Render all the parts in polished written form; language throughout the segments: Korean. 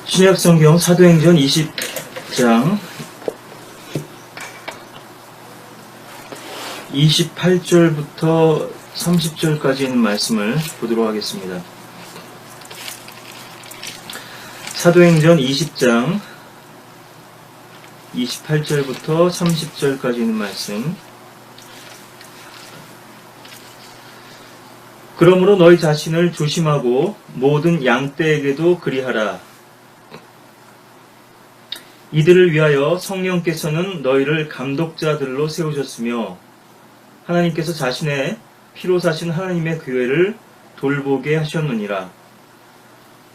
신약성경 사도행전 20장 28절부터 30절까지 있는 말씀을 보도록 하겠습니다. 사도행전 20장 28절부터 30절까지 있는 말씀. 그러므로 너희 자신을 조심하고 모든 양떼에게도 그리하라. 이들을 위하여 성령께서는 너희를 감독자들로 세우셨으며 하나님께서 자신의 피로 사신 하나님의 교회를 돌보게 하셨느니라.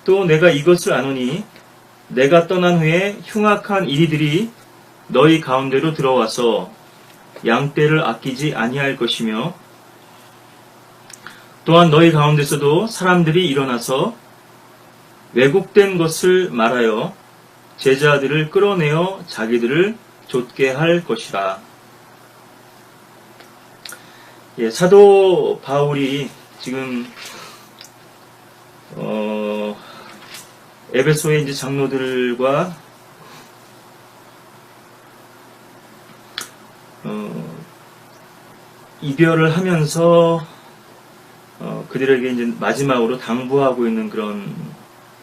또 내가 이것을 아노니 내가 떠난 후에 흉악한 이리들이 너희 가운데로 들어와서 양떼를 아끼지 아니할 것이며 또한 너희 가운데서도 사람들이 일어나서 왜곡된 것을 말하여 제자들을 끌어내어 자기들을 좇게 할 것이라. 사도 바울이 지금 에베소의 이제 장로들과 이별을 하면서 그들에게 이제 마지막으로 당부하고 있는 그런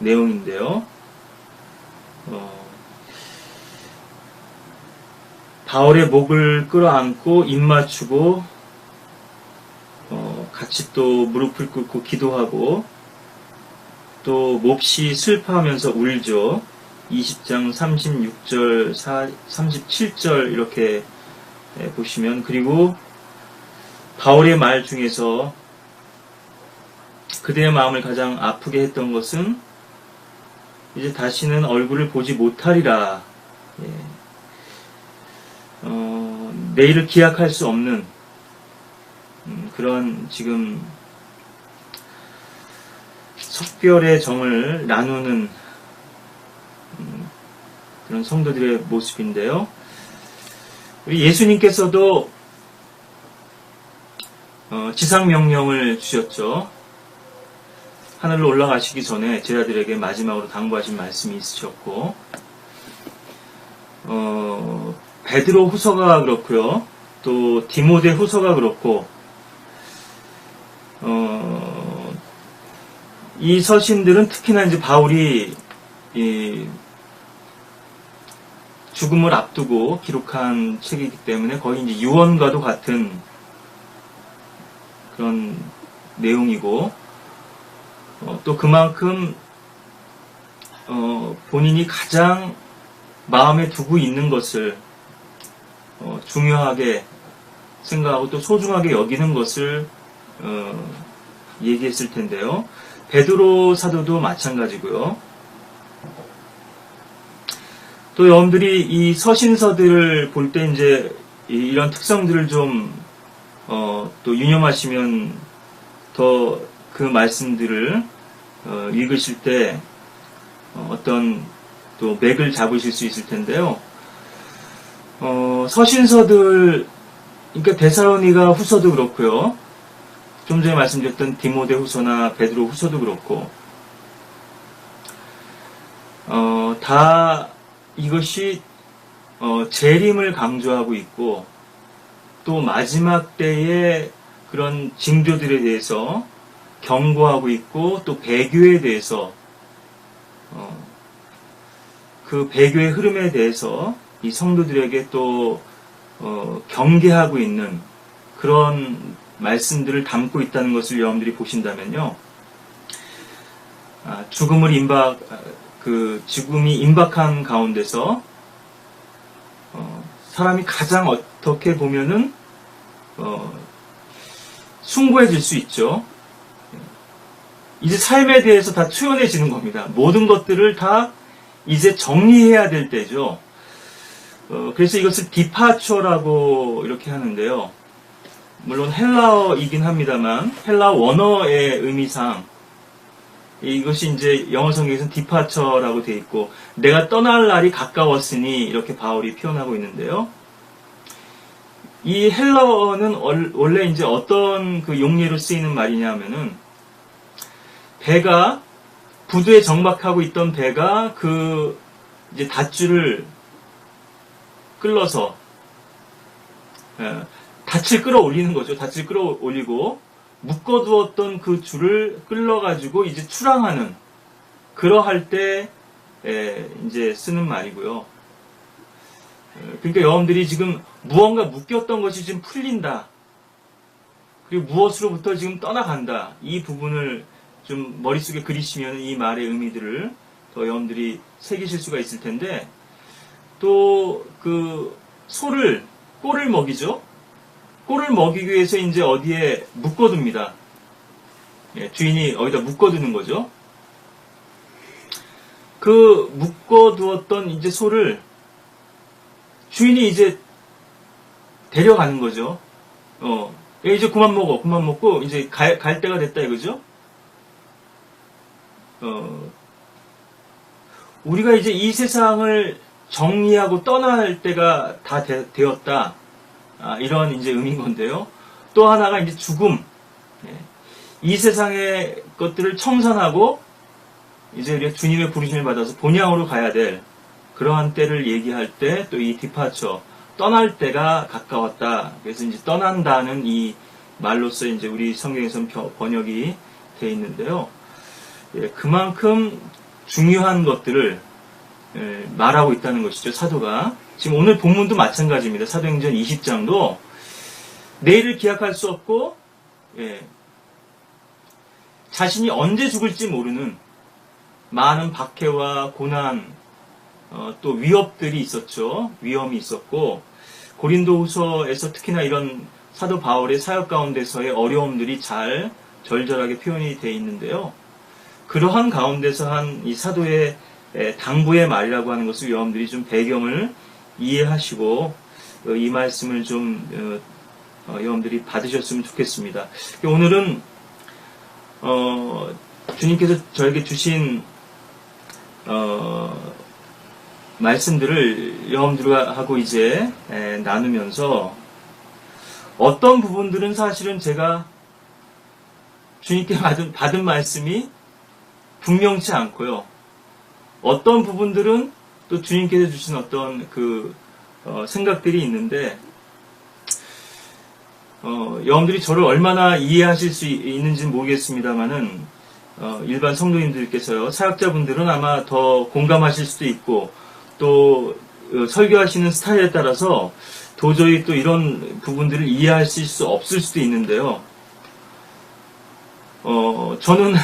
내용인데요. 바울의 목을 끌어안고 입 맞추고 같이 또 무릎을 꿇고 기도하고 또 몹시 슬퍼하면서 울죠. 20장 36절, 37절 이렇게 보시면, 그리고 바울의 말 중에서 그들의 마음을 가장 아프게 했던 것은 이제 다시는 얼굴을 보지 못하리라. 내일을 기약할 수 없는 그런 지금 석별의 정을 나누는 그런 성도들의 모습인데요. 우리 예수님께서도 지상명령을 주셨죠. 하늘로 올라가시기 전에 제자들에게 마지막으로 당부하신 말씀이 있으셨고, 베드로 후서가 그렇고요. 또 디모데 후서가 그렇고, 이 서신들은 특히나 이제 바울이 죽음을 앞두고 기록한 책이기 때문에 거의 이제 유언과도 같은 그런 내용이고, 또 그만큼 본인이 가장 마음에 두고 있는 것을 중요하게 생각하고 또 소중하게 여기는 것을 얘기했을 텐데요. 베드로 사도도 마찬가지고요. 또 여러분들이 이 서신서들을 볼 때 이제 이런 특성들을 좀 또 유념하시면 더 그 말씀들을 읽으실 때 어떤 또 맥을 잡으실 수 있을 텐데요. 서신서들, 그러니까 데살로니가 후서도 그렇고요. 좀 전에 말씀드렸던 디모데 후서나 베드로 후서도 그렇고, 다 이것이 재림을 강조하고 있고, 또 마지막 때의 그런 징조들에 대해서 경고하고 있고, 또 배교에 대해서 그 배교의 흐름에 대해서 이 성도들에게 또 경계하고 있는 그런 말씀들을 담고 있다는 것을 여러분들이 보신다면요, 죽음이 임박한 가운데서 사람이 가장 어떻게 보면은 숭고해질 수 있죠. 이제 삶에 대해서 다 초연해지는 겁니다. 모든 것들을 다 이제 정리해야 될 때죠. 그래서 이것을 디파처라고 이렇게 하는데요. 물론 헬라어이긴 합니다만 헬라어 원어의 의미상 이것이 이제 영어 성경에서는 디파처라고 되어 있고, 내가 떠날 날이 가까웠으니 이렇게 바울이 표현하고 있는데요. 이 헬라어는 원래 이제 어떤 그 용례로 쓰이는 말이냐면은, 배가 부두에 정박하고 있던 배가 그 이제 닷줄을 끌어서 닻을 끌어올리는 거죠. 닻을 끌어올리고 묶어두었던 그 줄을 끌어가지고 이제 출항하는, 그러할 때 이제 쓰는 말이고요. 그러니까 여러분들이 지금 무언가 묶였던 것이 지금 풀린다, 그리고 무엇으로부터 지금 떠나간다, 이 부분을 좀 머릿속에 그리시면 이 말의 의미들을 더 여러분들이 새기실 수가 있을 텐데, 또 그 소를, 꼴을 먹이죠. 꼴을 먹이기 위해서 이제 어디에 묶어둡니다. 주인이 어디다 묶어두는 거죠. 그 묶어두었던 이제 소를 주인이 이제 데려가는 거죠. 이제 그만 먹고 이제 갈 때가 됐다 이거죠. 우리가 이제 이 세상을 정리하고 떠날 때가 다 되었다. 이런 이제 의미인 건데요. 또 하나가 이제 죽음. 이 세상의 것들을 청산하고 이제 우리가 주님의 부르심을 받아서 본향으로 가야 될 그러한 때를 얘기할 때, 또 이 디파처, 떠날 때가 가까웠다. 그래서 이제 떠난다는 이 말로서 이제 우리 성경에서는 번역이 되어 있는데요. 그만큼 중요한 것들을 말하고 있다는 것이죠, 사도가. 지금 오늘 본문도 마찬가지입니다. 사도행전 20장도 내일을 기약할 수 없고, 자신이 언제 죽을지 모르는 많은 박해와 고난, 또 위협들이 있었죠. 위험이 있었고, 고린도후서에서 특히나 이런 사도 바울의 사역 가운데서의 어려움들이 잘 절절하게 표현이 되어 있는데요. 그러한 가운데서 한 이 사도의 당부의 말이라고 하는 것을 여러분들이 좀 배경을 이해하시고 이 말씀을 좀 여러분들이 받으셨으면 좋겠습니다. 오늘은 주님께서 저에게 주신 말씀들을 여러분들하고 이제 나누면서 어떤 부분들은 사실은 제가 주님께 받은 말씀이 분명치 않고요. 어떤 부분들은 또 주님께서 주신 어떤 그 생각들이 있는데, 여러분들이 저를 얼마나 이해하실 수 있는지는 모르겠습니다만은 일반 성도님들께서요, 사역자분들은 아마 더 공감하실 수도 있고, 또 설교하시는 스타일에 따라서 도저히 또 이런 부분들을 이해하실 수 없을 수도 있는데요. 저는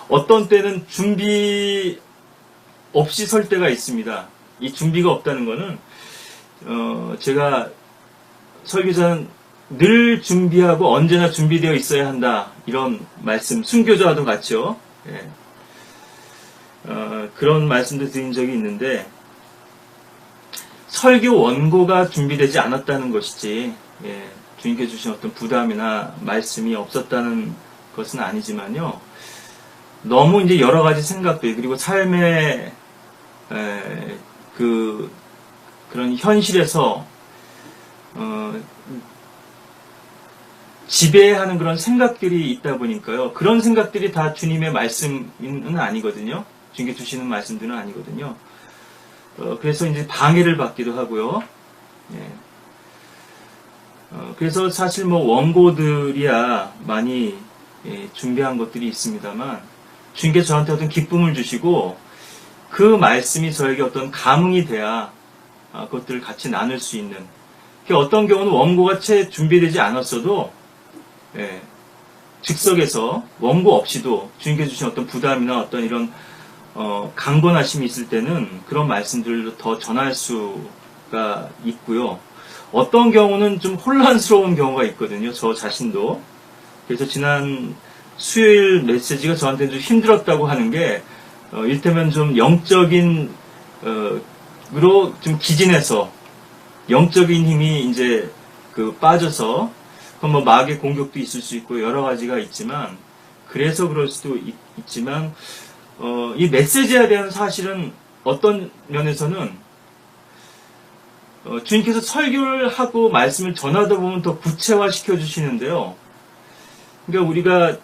어떤 때는 준비 없이 설 때가 있습니다. 이 준비가 없다는 거는 제가 설교자는 늘 준비하고 언제나 준비되어 있어야 한다, 이런 말씀, 순교자와도 같죠. 그런 말씀도 드린 적이 있는데, 설교 원고가 준비되지 않았다는 것이지, 주님께 주신 어떤 부담이나 말씀이 없었다는 것은 아니지만요. 너무 이제 여러 가지 생각들, 그리고 삶의 그런 현실에서 지배하는 그런 생각들이 있다 보니까요. 그런 생각들이 다 주님의 말씀은 아니거든요. 주님께 주시는 말씀들은 아니거든요. 그래서 이제 방해를 받기도 하고요. 그래서 사실 뭐 원고들이야 많이 준비한 것들이 있습니다만, 주님께서 저한테 어떤 기쁨을 주시고 그 말씀이 저에게 어떤 감흥이 돼야 그것들을 같이 나눌 수 있는, 어떤 경우는 원고가 채 준비되지 않았어도 즉석에서 원고 없이도 주님께서 주신 어떤 부담이나 어떤 이런 강건하심이 있을 때는 그런 말씀들을 더 전할 수가 있고요. 어떤 경우는 좀 혼란스러운 경우가 있거든요. 저 자신도. 그래서 지난 수요일 메시지가 저한테는 좀 힘들었다고 하는 게, 이를테면 좀 영적인, 으로 좀 기진해서, 영적인 힘이 이제 빠져서, 그건 뭐 마귀의 공격도 있을 수 있고 여러 가지가 있지만, 그래서 그럴 수도 있지만, 이 메시지에 대한 사실은 어떤 면에서는, 주님께서 설교를 하고 말씀을 전하다 보면 더 구체화 시켜주시는데요. 그러니까 우리가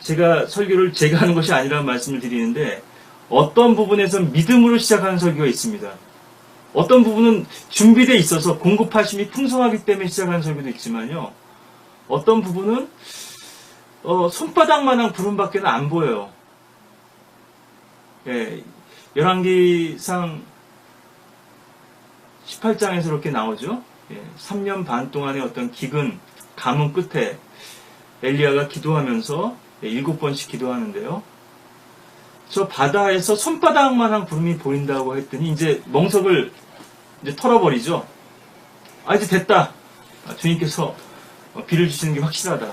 제가 설교를 제가 하는 것이 아니라는 말씀을 드리는데, 어떤 부분에서 믿음으로 시작하는 설교가 있습니다. 어떤 부분은 준비되어 있어서 공급하심이 풍성하기 때문에 시작하는 설교도 있지만요. 어떤 부분은 손바닥만한 구름밖에 안 보여요. 예, 열왕기상 18장에서 그렇게 나오죠. 예, 3년 반 동안의 어떤 기근, 가뭄 끝에 엘리야가 기도하면서 7번씩 기도하는데요. 저 바다에서 손바닥만한 구름이 보인다고 했더니 이제 멍석을 이제 털어버리죠. 이제 됐다. 주님께서 비를 주시는 게 확실하다.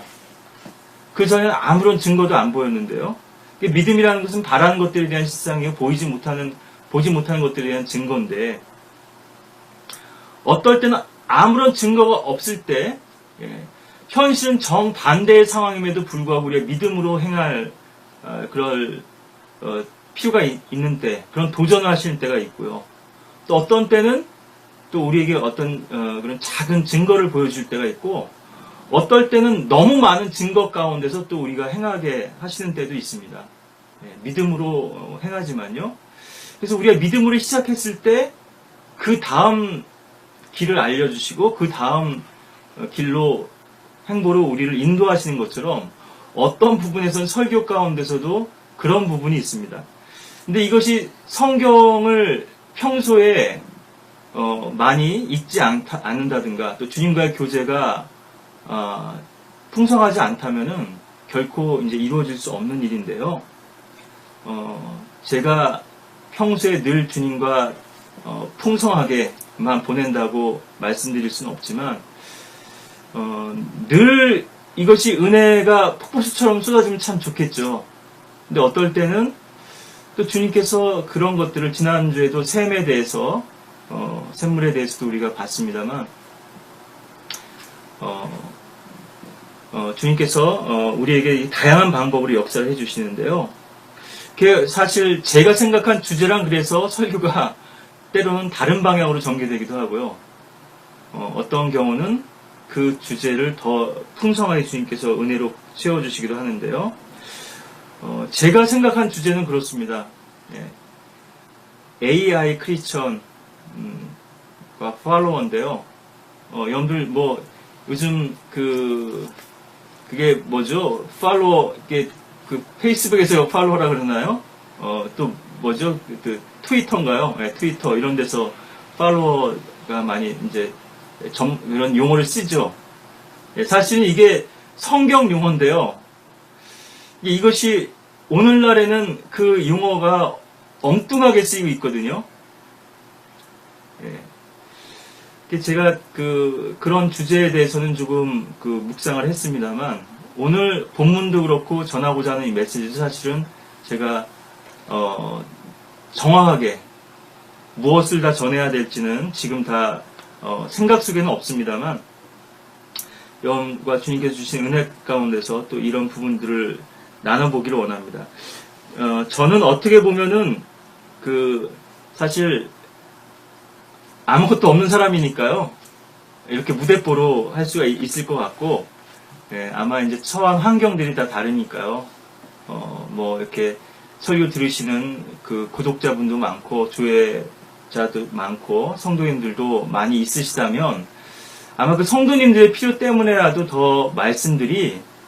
그 전에는 아무런 증거도 안 보였는데요. 믿음이라는 것은 바라는 것들에 대한 실상이요, 보지 못하는 것들에 대한 증거인데, 어떨 때는 아무런 증거가 없을 때, 현실은 정반대의 상황임에도 불구하고 우리가 믿음으로 행할 그럴 필요가 있는 때, 그런 도전을 하시는 때가 있고요. 또 어떤 때는 또 우리에게 어떤 그런 작은 증거를 보여줄 때가 있고, 어떨 때는 너무 많은 증거 가운데서 또 우리가 행하게 하시는 때도 있습니다. 믿음으로 행하지만요. 그래서 우리가 믿음으로 시작했을 때 그 다음 길을 알려주시고 그 다음 길로 행보로 우리를 인도하시는 것처럼 어떤 부분에서는 설교 가운데서도 그런 부분이 있습니다. 근데 이것이 성경을 평소에 많이 읽지 않는다든가 또 주님과의 교제가 풍성하지 않다면은 결코 이제 이루어질 수 없는 일인데요. 제가 평소에 늘 주님과 풍성하게만 보낸다고 말씀드릴 수는 없지만 늘 이것이 은혜가 폭포수처럼 쏟아지면 참 좋겠죠. 근데 어떨 때는 또 주님께서 그런 것들을 지난주에도 샘에 대해서 샘물에 대해서도 우리가 봤습니다만 주님께서 우리에게 다양한 방법으로 역사를 해주시는데요. 사실 제가 생각한 주제랑 그래서 설교가 때로는 다른 방향으로 전개되기도 하고요. 어떤 경우는 그 주제를 더 풍성하게 주님께서 은혜로 채워주시기도 하는데요. 제가 생각한 주제는 그렇습니다. AI 크리스천과 팔로워인데요. 여러분들 요즘 그게 뭐죠? 팔로워, 그 페이스북에서 팔로워라 그러나요? 또 뭐죠? 그 트위터인가요? 트위터 이런 데서 팔로워가 많이 이제 이런 용어를 쓰죠. 사실은 이게 성경 용어인데요. 이것이 오늘날에는 그 용어가 엉뚱하게 쓰이고 있거든요. 제가 그런 주제에 대해서는 조금 묵상을 했습니다만, 오늘 본문도 그렇고 전하고자 하는 이 메시지도 사실은 제가, 정확하게 무엇을 다 전해야 될지는 지금 다, 생각 속에는 없습니다만, 여러분과 주님께서 주신 은혜 가운데서 또 이런 부분들을 나눠보기를 원합니다. 저는 어떻게 보면은, 사실, 아무것도 없는 사람이니까요. 이렇게 무대뽀로 할 수가 있을 것 같고, 아마 이제 처한 환경들이 다 다르니까요. 이렇게 설교 들으시는 그 구독자분도 많고, 조회자도 많고, 성도님들도 많이 있으시다면, 아마 그 성도님들의 필요 때문에라도 더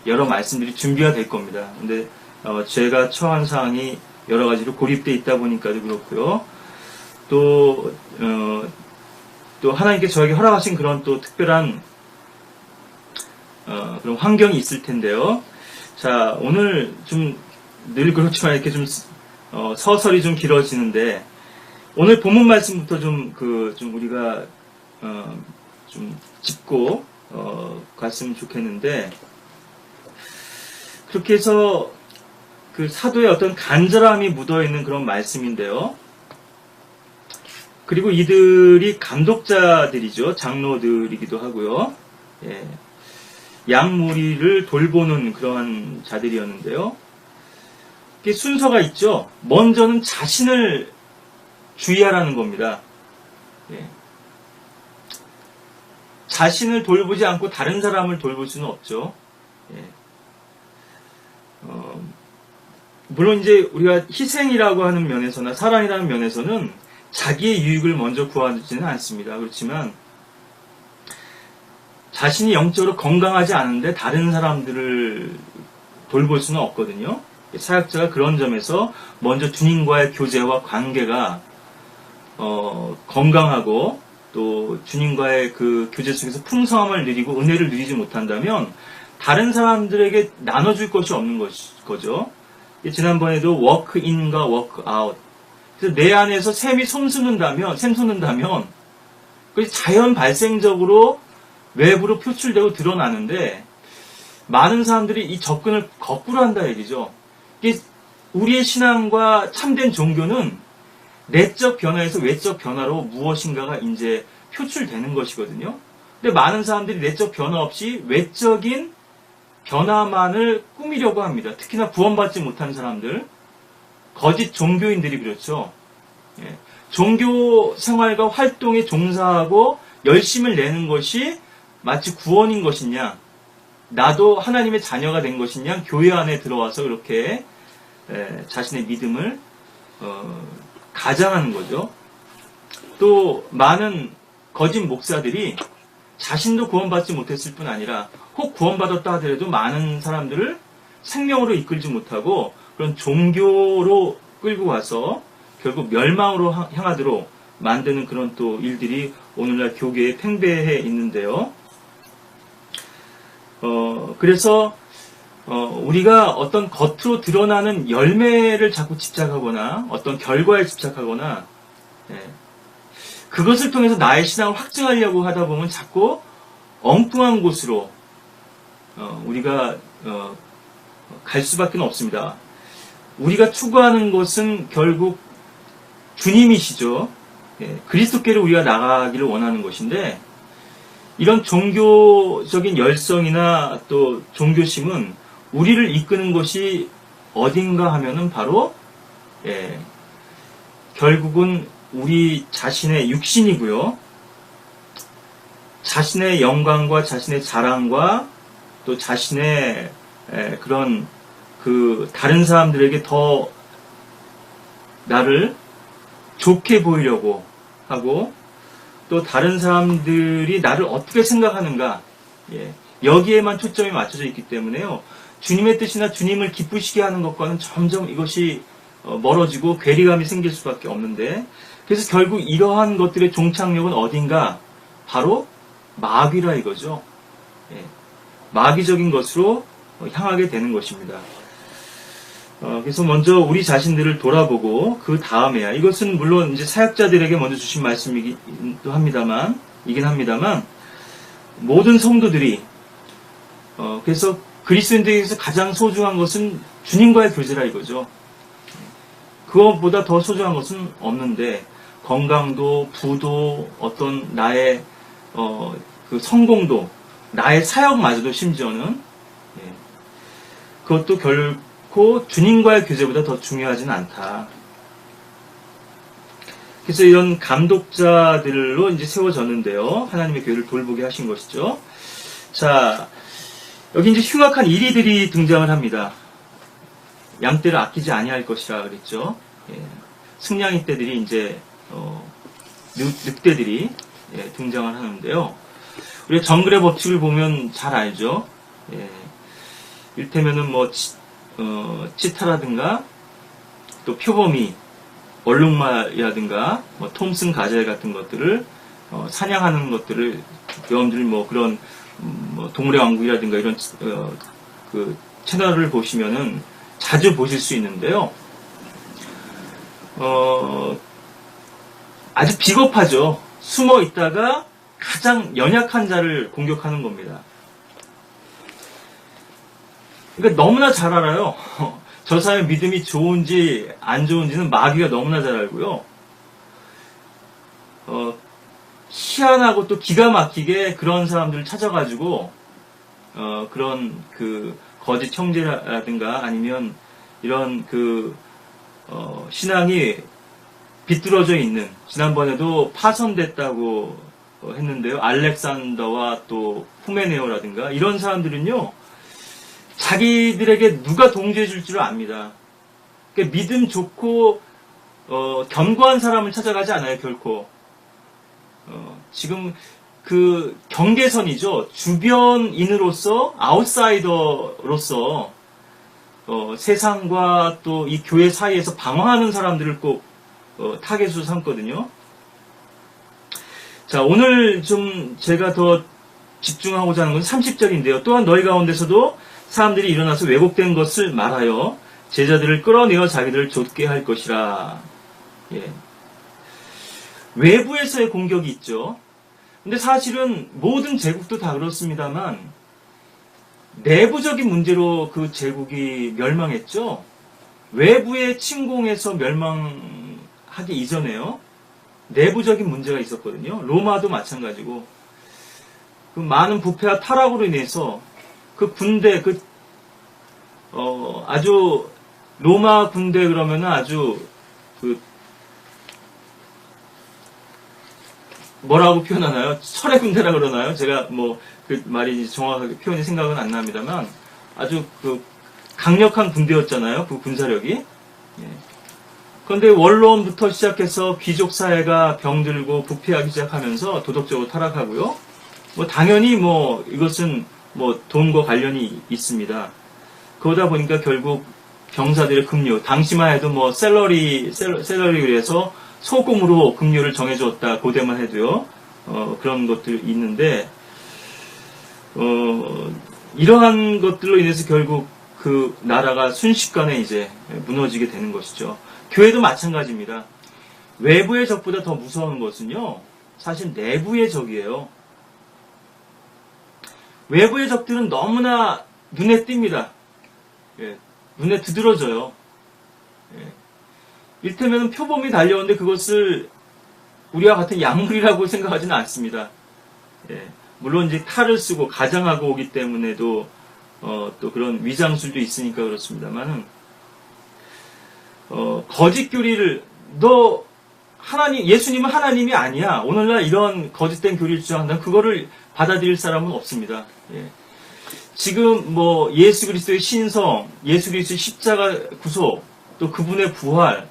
여러 말씀들이 준비가 될 겁니다. 근데, 제가 처한 상황이 여러 가지로 고립되어 있다 보니까도 그렇고요. 또 하나님께서 저에게 허락하신 그런 또 특별한 그런 환경이 있을 텐데요. 자, 오늘 좀 늘 그렇지만 이렇게 좀 서설이 좀 길어지는데, 오늘 본문 말씀부터 좀 우리가 좀 짚고 갔으면 좋겠는데, 그렇게 해서 그 사도의 어떤 간절함이 묻어있는 그런 말씀인데요. 그리고 이들이 감독자들이죠. 장로들이기도 하고요. 양무리를 돌보는 그러한 자들이었는데요. 이게 순서가 있죠. 먼저는 자신을 주의하라는 겁니다. 자신을 돌보지 않고 다른 사람을 돌볼 수는 없죠. 물론 이제 우리가 희생이라고 하는 면에서나 사랑이라는 면에서는 자기의 유익을 먼저 구하지는 않습니다. 그렇지만 자신이 영적으로 건강하지 않은데 다른 사람들을 돌볼 수는 없거든요. 사역자가 그런 점에서 먼저 주님과의 교제와 관계가 건강하고 또 주님과의 그 교제 속에서 풍성함을 누리고 은혜를 누리지 못한다면 다른 사람들에게 나눠줄 것이 없는 거죠. 지난번에도 워크 인과 워크 아웃. 그래서 내 안에서 샘이 샘솟는다면 그 자연 발생적으로 외부로 표출되고 드러나는데 많은 사람들이 이 접근을 거꾸로 한다 얘기죠. 우리의 신앙과 참된 종교는 내적 변화에서 외적 변화로 무엇인가가 이제 표출되는 것이거든요. 근데 많은 사람들이 내적 변화 없이 외적인 변화만을 꾸미려고 합니다. 특히나 구원받지 못한 사람들, 거짓 종교인들이 그렇죠. 종교 생활과 활동에 종사하고 열심을 내는 것이 마치 구원인 것이냐, 나도 하나님의 자녀가 된 것이냐, 교회 안에 들어와서 그렇게 자신의 믿음을 가장하는 거죠. 또 많은 거짓 목사들이 자신도 구원받지 못했을 뿐 아니라 혹 구원받았다 하더라도 많은 사람들을 생명으로 이끌지 못하고 그런 종교로 끌고 와서 결국 멸망으로 향하도록 만드는 그런 또 일들이 오늘날 교계에 팽배해 있는데요. 그래서 우리가 어떤 겉으로 드러나는 열매를 자꾸 집착하거나 어떤 결과에 집착하거나 그것을 통해서 나의 신앙을 확증하려고 하다 보면 자꾸 엉뚱한 곳으로 우리가 갈 수밖에 없습니다. 우리가 추구하는 것은 결국 주님이시죠. 그리스도께로 우리가 나가기를 원하는 것인데 이런 종교적인 열성이나 또 종교심은 우리를 이끄는 것이 어딘가 하면은 바로 결국은 우리 자신의 육신이고요. 자신의 영광과 자신의 자랑과 또 자신의 그런 그 다른 사람들에게 더 나를 좋게 보이려고 하고 또 다른 사람들이 나를 어떻게 생각하는가 여기에만 초점이 맞춰져 있기 때문에요. 주님의 뜻이나 주님을 기쁘시게 하는 것과는 점점 이것이 멀어지고 괴리감이 생길 수밖에 없는데 그래서 결국 이러한 것들의 종착역은 어딘가 바로 마귀라 이거죠. 마귀적인 것으로 향하게 되는 것입니다. 그래서 먼저 우리 자신들을 돌아보고 그 다음에야 이것은 물론 이제 사역자들에게 먼저 주신 말씀이기도 합니다만 모든 성도들이 그래서 그리스도인들에게서 가장 소중한 것은 주님과의 교제라 이거죠. 그것보다 더 소중한 것은 없는데 건강도 부도 어떤 나의 그 성공도 나의 사역마저도 심지어는 그것도 결코 주님과의 교제보다 더 중요하지는 않다. 그래서 이런 감독자들로 이제 세워졌는데요. 하나님의 교회를 돌보게 하신 것이죠. 자, 여기 이제 흉악한 이리들이 등장을 합니다. 양떼를 아끼지 아니할 것이라 그랬죠. 승냥이 떼들이 이제 늑대들이 등장을 하는데요. 우리가 정글의 법칙을 보면 잘 알죠. 이를테면은 뭐 치타라든가 또 표범이 얼룩말이라든가 뭐 톰슨 가젤 같은 것들을 사냥하는 것들을 여러분들이 뭐 그런 뭐 동물의 왕국이라든가 이런 그 채널을 보시면은 자주 보실 수 있는데요. 아주 비겁하죠. 숨어 있다가 가장 연약한 자를 공격하는 겁니다. 그러니까 너무나 잘 알아요. 저 사람의 믿음이 좋은지 안 좋은지는 마귀가 너무나 잘 알고요. 희한하고 또 기가 막히게 그런 사람들을 찾아가지고 그런 그 거짓 형제라든가 아니면 이런 그 신앙이 비뚤어져 있는 지난번에도 파손됐다고 했는데요. 알렉산더와 또 후메네오라든가 이런 사람들은요. 자기들에게 누가 동조해 줄 줄 압니다. 그러니까 믿음 좋고 견고한 사람을 찾아가지 않아요, 결코. 지금 그 경계선이죠. 주변인으로서, 아웃사이더로서 세상과 또 이 교회 사이에서 방황하는 사람들을 꼭 타겟으로 삼거든요. 자, 오늘 좀 제가 더 집중하고자 하는 건 30절인데요. 또한 너희 가운데서도 사람들이 일어나서 왜곡된 것을 말하여 제자들을 끌어내어 자기들을 좇게 할 것이라. 예. 외부에서의 공격이 있죠. 근데 사실은 모든 제국도 다 그렇습니다만 내부적인 문제로 그 제국이 멸망했죠. 외부의 침공에서 멸망하기 이전에요. 내부적인 문제가 있었거든요. 로마도 마찬가지고 그 많은 부패와 타락으로 인해서 그 군대 아주 로마 군대 그러면은 아주 뭐라고 표현하나요? 철의 군대라 그러나요? 제가 그 말이 정확하게 표현이 생각은 안 납니다만 아주 강력한 군대였잖아요. 그 군사력이. 예. 그런데 원로원부터 시작해서 귀족 사회가 병들고 부패하기 시작하면서 도덕적으로 타락하고요. 당연히 이것은 돈과 관련이 있습니다. 그러다 보니까 결국 병사들의 급료, 당시만 해도 샐러리를 해서 소금으로 급료를 정해줬다. 고대만 해도요. 그런 것들이 있는데, 이러한 것들로 인해서 결국 그 나라가 순식간에 이제 무너지게 되는 것이죠. 교회도 마찬가지입니다. 외부의 적보다 더 무서운 것은요, 사실 내부의 적이에요. 외부의 적들은 너무나 눈에 띕니다. 예, 눈에 두드러져요. 예. 이를테면 표범이 달려오는데 그것을 우리와 같은 약물이라고 생각하지는 않습니다. 예, 물론 이제 칼을 쓰고 가장하고 오기 때문에도 또 그런 위장술도 있으니까 그렇습니다만은 거짓 교리를 예수님은 하나님이 아니야. 오늘날 이런 거짓된 교리를 주장한다면 그거를 받아들일 사람은 없습니다. 예. 지금 예수 그리스도의 신성, 예수 그리스도의 십자가 구속, 또 그분의 부활,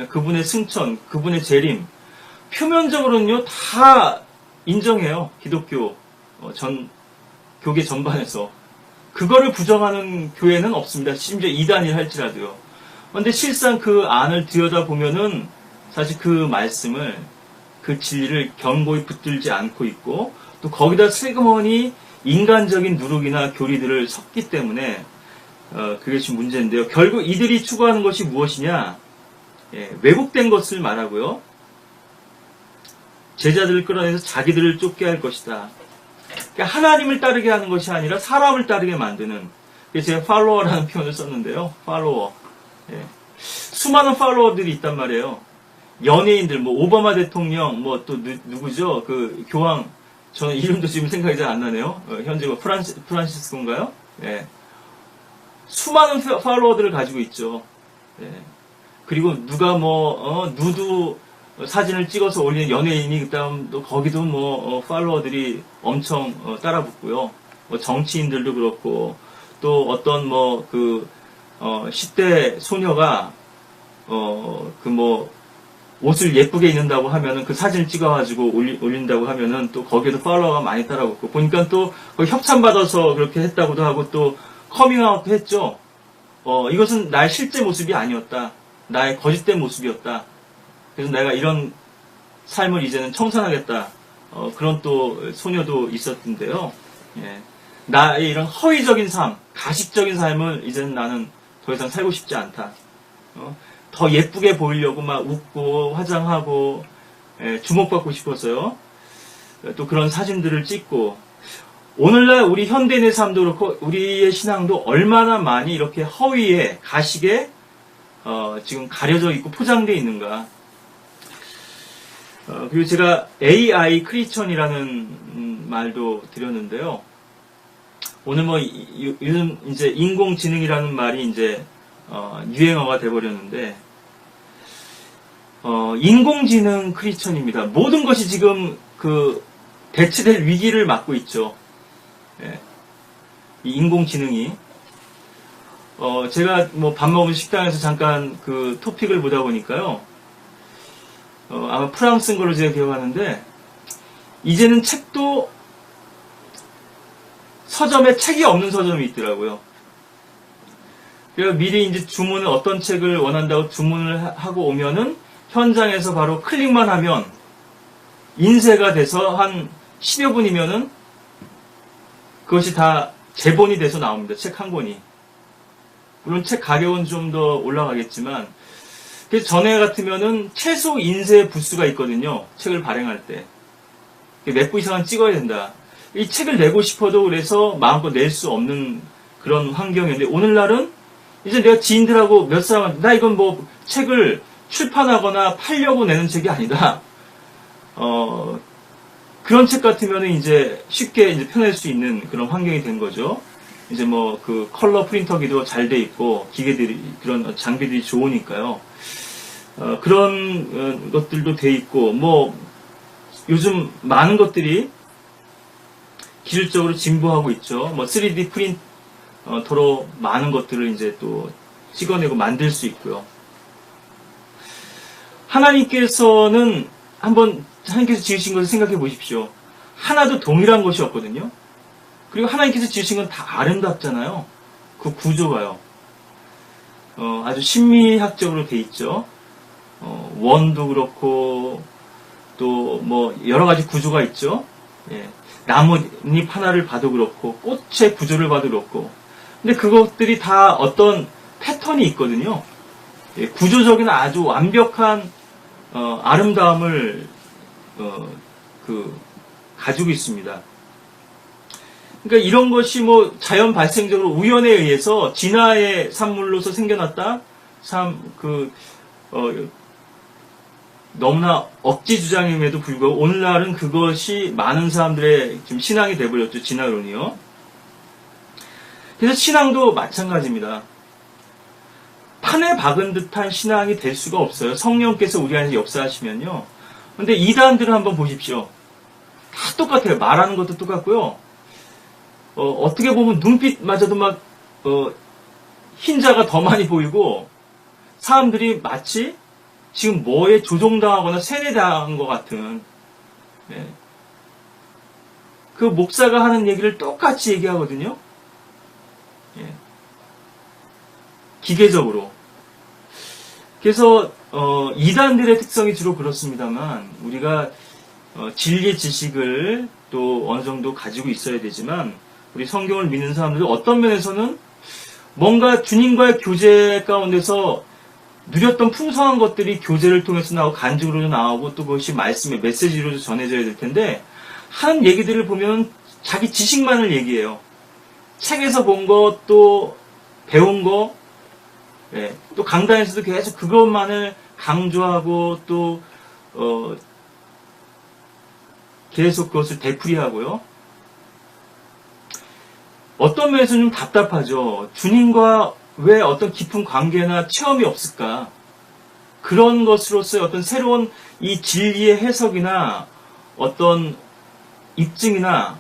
그분의 승천, 그분의 재림, 표면적으로는요 다 인정해요. 기독교 교계 전반에서. 그거를 부정하는 교회는 없습니다. 심지어 이단이라 할지라도요. 그런데 실상 그 안을 들여다보면은 사실 그 말씀을, 그 진리를 견고히 붙들지 않고 있고, 또 거기다 슬그머니 인간적인 누룩이나 교리들을 섞기 때문에 그게 지금 문제인데요. 결국 이들이 추구하는 것이 무엇이냐? 예, 왜곡된 것을 말하고요. 제자들을 끌어내서 자기들을 쫓게 할 것이다. 그러니까 하나님을 따르게 하는 것이 아니라 사람을 따르게 만드는. 그래서 제가 팔로워라는 표현을 썼는데요. 팔로워. 예. 수많은 팔로워들이 있단 말이에요. 연예인들, 오바마 대통령, 또 누구죠? 그 교황, 저는 이름도 지금 생각이 잘 안 나네요. 현재 프란시스코인가요? 예. 수많은 팔로워들을 가지고 있죠. 예. 그리고 누가 누드 사진을 찍어서 올리는 연예인이 그다음 또 거기도 팔로워들이 엄청 따라붙고요. 정치인들도 그렇고 또 어떤 10대 소녀가 옷을 예쁘게 입는다고 하면은 그 사진을 찍어가지고 올린다고 하면은 또 거기에도 팔로워가 많이 따라붙고 보니까 또 협찬받아서 그렇게 했다고도 하고 또 커밍아웃도 했죠. 이것은 나의 실제 모습이 아니었다. 나의 거짓된 모습이었다. 그래서 내가 이런 삶을 이제는 청산하겠다. 그런 또 소녀도 있었던데요. 예. 나의 이런 허위적인 삶, 가식적인 삶을 이제는 나는 더 이상 살고 싶지 않다. 더 예쁘게 보이려고 막 웃고 화장하고 주목받고 싶었어요. 또 그런 사진들을 찍고 오늘날 우리 현대인의 삶도 그렇고 우리의 신앙도 얼마나 많이 이렇게 허위에 가식에 지금 가려져 있고 포장되어 있는가. 그리고 제가 AI 크리스천이라는 말도 드렸는데요. 오늘 요즘 이제 인공지능이라는 말이 이제 유행어가 돼버렸는데 인공지능 크리스천입니다. 모든 것이 지금 대체될 위기를 맞고 있죠. 예. 이 인공지능이 제가 뭐 밥 먹은 식당에서 잠깐 그 토픽을 보다 보니까요. 아마 프랑스인 걸로 제가 기억하는데, 이제는 책도 서점에 책이 없는 서점이 있더라고요. 그래서 미리 이제 주문을, 어떤 책을 원한다고 주문을 하고 오면은 현장에서 바로 클릭만 하면 인쇄가 돼서 한 10여 분이면은 그것이 다 제본이 돼서 나옵니다. 책 한 권이. 물론 책 가격은 좀 더 올라가겠지만, 그래서 전에 같으면은 최소 인쇄 부수가 있거든요. 책을 발행할 때. 몇 부 이상은 찍어야 된다. 이 책을 내고 싶어도 그래서 마음껏 낼 수 없는 그런 환경인데, 오늘날은 이제 내가 지인들하고 몇 사람한테, 나 이건 뭐 책을 출판하거나 팔려고 내는 책이 아니다. 그런 책 같으면은 이제 쉽게 이제 펴낼 수 있는 그런 환경이 된 거죠. 이제 뭐 그 컬러 프린터기도 잘 돼 있고, 기계들이, 그런 장비들이 좋으니까요. 그런 것들도 돼 있고, 뭐 요즘 많은 것들이 기술적으로 진보하고 있죠. 뭐 3D 프린터로 많은 것들을 이제 또 찍어내고 만들 수 있고요. 하나님께서는 하나님께서 지으신 것을 생각해 보십시오. 하나도 동일한 것이 없거든요. 그리고 하나님께서 지으신 건 다 아름답잖아요. 그 구조가요. 아주 심미학적으로 돼 있죠. 원도 그렇고, 또 뭐 여러 가지 구조가 있죠. 예. 나뭇잎 하나를 봐도 그렇고, 꽃의 구조를 봐도 그렇고. 근데 그것들이 다 어떤 패턴이 있거든요. 예. 구조적인 아주 완벽한 아름다움을 가지고 있습니다. 그러니까 이런 것이 뭐 자연 발생적으로 우연에 의해서 진화의 산물로서 생겨났다? 너무나 억지 주장임에도 불구하고 오늘날은 그것이 많은 사람들의 지금 신앙이 돼버렸죠. 진화론이요. 그래서 신앙도 마찬가지입니다. 판에 박은 듯한 신앙이 될 수가 없어요. 성령께서 우리 안에서 역사하시면요. 근데 이단들을 한번 보십시오. 다 똑같아요. 말하는 것도 똑같고요. 어떻게 보면 눈빛마저도 막 흰자가 더 많이 보이고, 사람들이 마치 지금 뭐에 조종당하거나 세뇌당한 것 같은, 예. 그 목사가 하는 얘기를 똑같이 얘기하거든요. 예. 기계적으로. 그래서 이단들의 특성이 주로 그렇습니다만, 우리가 진리의 지식을 또 어느 정도 가지고 있어야 되지만, 우리 성경을 믿는 사람들은 어떤 면에서는 뭔가 주님과의 교제 가운데서 누렸던 풍성한 것들이 교제를 통해서 나오고 간증으로도 나오고, 또 그것이 말씀의 메시지로도 전해져야 될 텐데, 하는 얘기들을 보면 자기 지식만을 얘기해요. 책에서 본 것, 또 배운 거, 예, 또 강단에서도 계속 그것만을 강조하고, 또 계속 그것을 되풀이하고요. 어떤 면에서 좀 답답하죠. 주님과 왜 어떤 깊은 관계나 체험이 없을까? 그런 것으로서의 어떤 새로운 이 진리의 해석이나 어떤 입증이나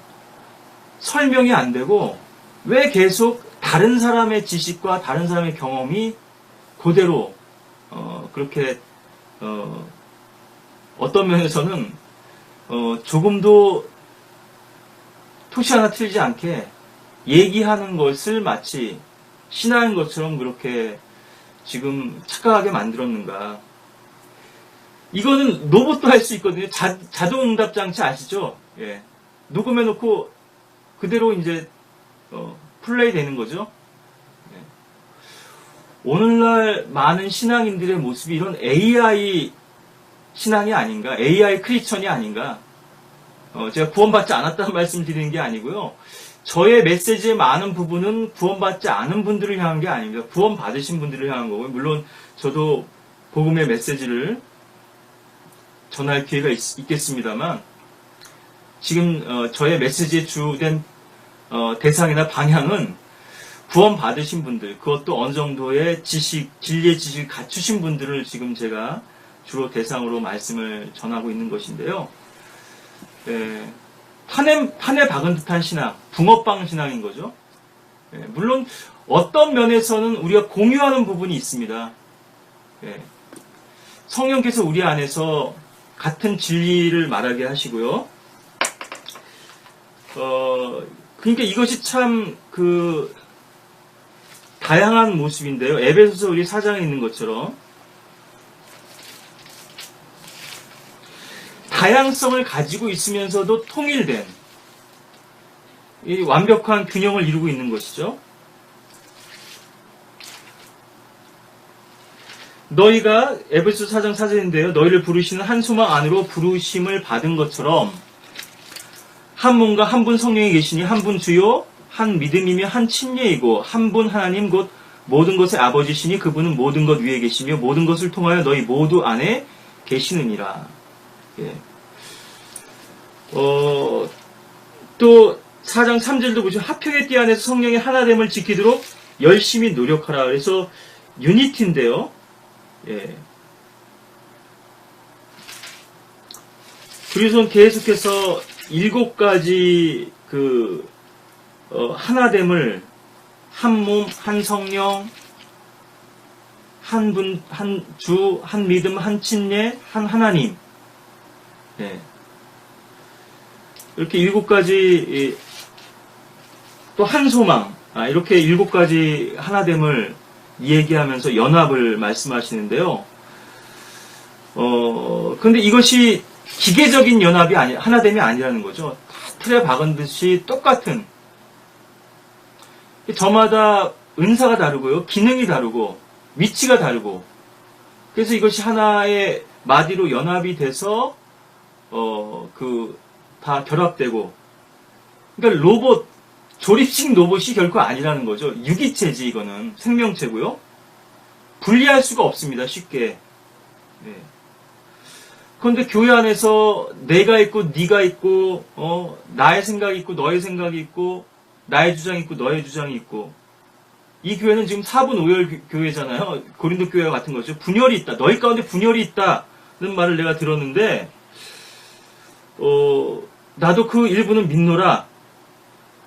설명이 안 되고, 왜 계속 다른 사람의 지식과 다른 사람의 경험이 그대로 그렇게 어떤 면에서는 조금도 토시 하나 틀리지 않게 얘기하는 것을 마치 신앙인 것처럼 그렇게 지금 착각하게 만들었는가. 이거는 로봇도 할 수 있거든요. 자동 응답 장치 아시죠? 예. 녹음해 놓고 그대로 이제 플레이 되는 거죠. 예. 오늘날 많은 신앙인들의 모습이 이런 AI 신앙이 아닌가, AI 크리스천이 아닌가. 제가 구원받지 않았다는 말씀 드리는 게 아니고요. 저의 메시지의 많은 부분은 구원받지 않은 분들을 향한 게 아닙니다. 구원받으신 분들을 향한 거고요. 물론 저도 복음의 메시지를 전할 기회가 있겠습니다만, 지금 저의 메시지의 주된 대상이나 방향은 구원받으신 분들, 그것도 어느 정도의 지식, 진리의 지식을 갖추신 분들을 지금 제가 주로 대상으로 말씀을 전하고 있는 것인데요. 판에 박은 듯한 신앙, 붕어빵 신앙인 거죠. 물론 어떤 면에서는 우리가 공유하는 부분이 있습니다. 예. 성령께서 우리 안에서 같은 진리를 말하게 하시고요. 그러니까 이것이 참 다양한 모습인데요. 에베소서 우리 4장에 있는 것처럼 다양성을 가지고 있으면서도 통일된 이 완벽한 균형을 이루고 있는 것이죠. 너희가 에베소 4장 4절인데요. 너희를 부르시는 한 소망 안으로 부르심을 받은 것처럼 한 몸과 한 분 성령이 계시니 한 분 주요 한 믿음이며 한 침례이고 한 분 하나님 곧 모든 것의 아버지시니 그분은 모든 것 위에 계시며 모든 것을 통하여 너희 모두 안에 계시느니라. 예. 또 4장 3절도 보시면 합평의 띠 안에서 성령의 하나됨을 지키도록 열심히 노력하라. 그래서 유니티인데요. 예. 그래서 계속해서 7가지 하나됨을 한 몸, 한 성령, 한 분, 한 주, 한 믿음, 한 침례, 한 하나님. 예. 이렇게 7가지 또 한 소망, 이렇게 7가지 하나됨을 얘기하면서 연합을 말씀하시는데요. 근데 이것이 기계적인 연합이 하나됨이 아니라는 거죠. 다 틀에 박은 듯이 똑같은. 저마다 은사가 다르고요. 기능이 다르고, 위치가 다르고. 그래서 이것이 하나의 마디로 연합이 돼서, 다 결합되고. 그러니까 조립식 로봇이 결코 아니라는 거죠. 유기체지, 이거는. 생명체고요. 분리할 수가 없습니다, 쉽게. 네. 그런데 교회 안에서 내가 있고, 네가 있고, 나의 생각이 있고, 너의 생각이 있고, 나의 주장이 있고, 너의 주장이 있고. 이 교회는 지금 4분 5열 교회잖아요. 고린도 교회와 같은 거죠. 분열이 있다. 너희 가운데 분열이 있다는 말을 내가 들었는데, 나도 그 일부는 믿노라.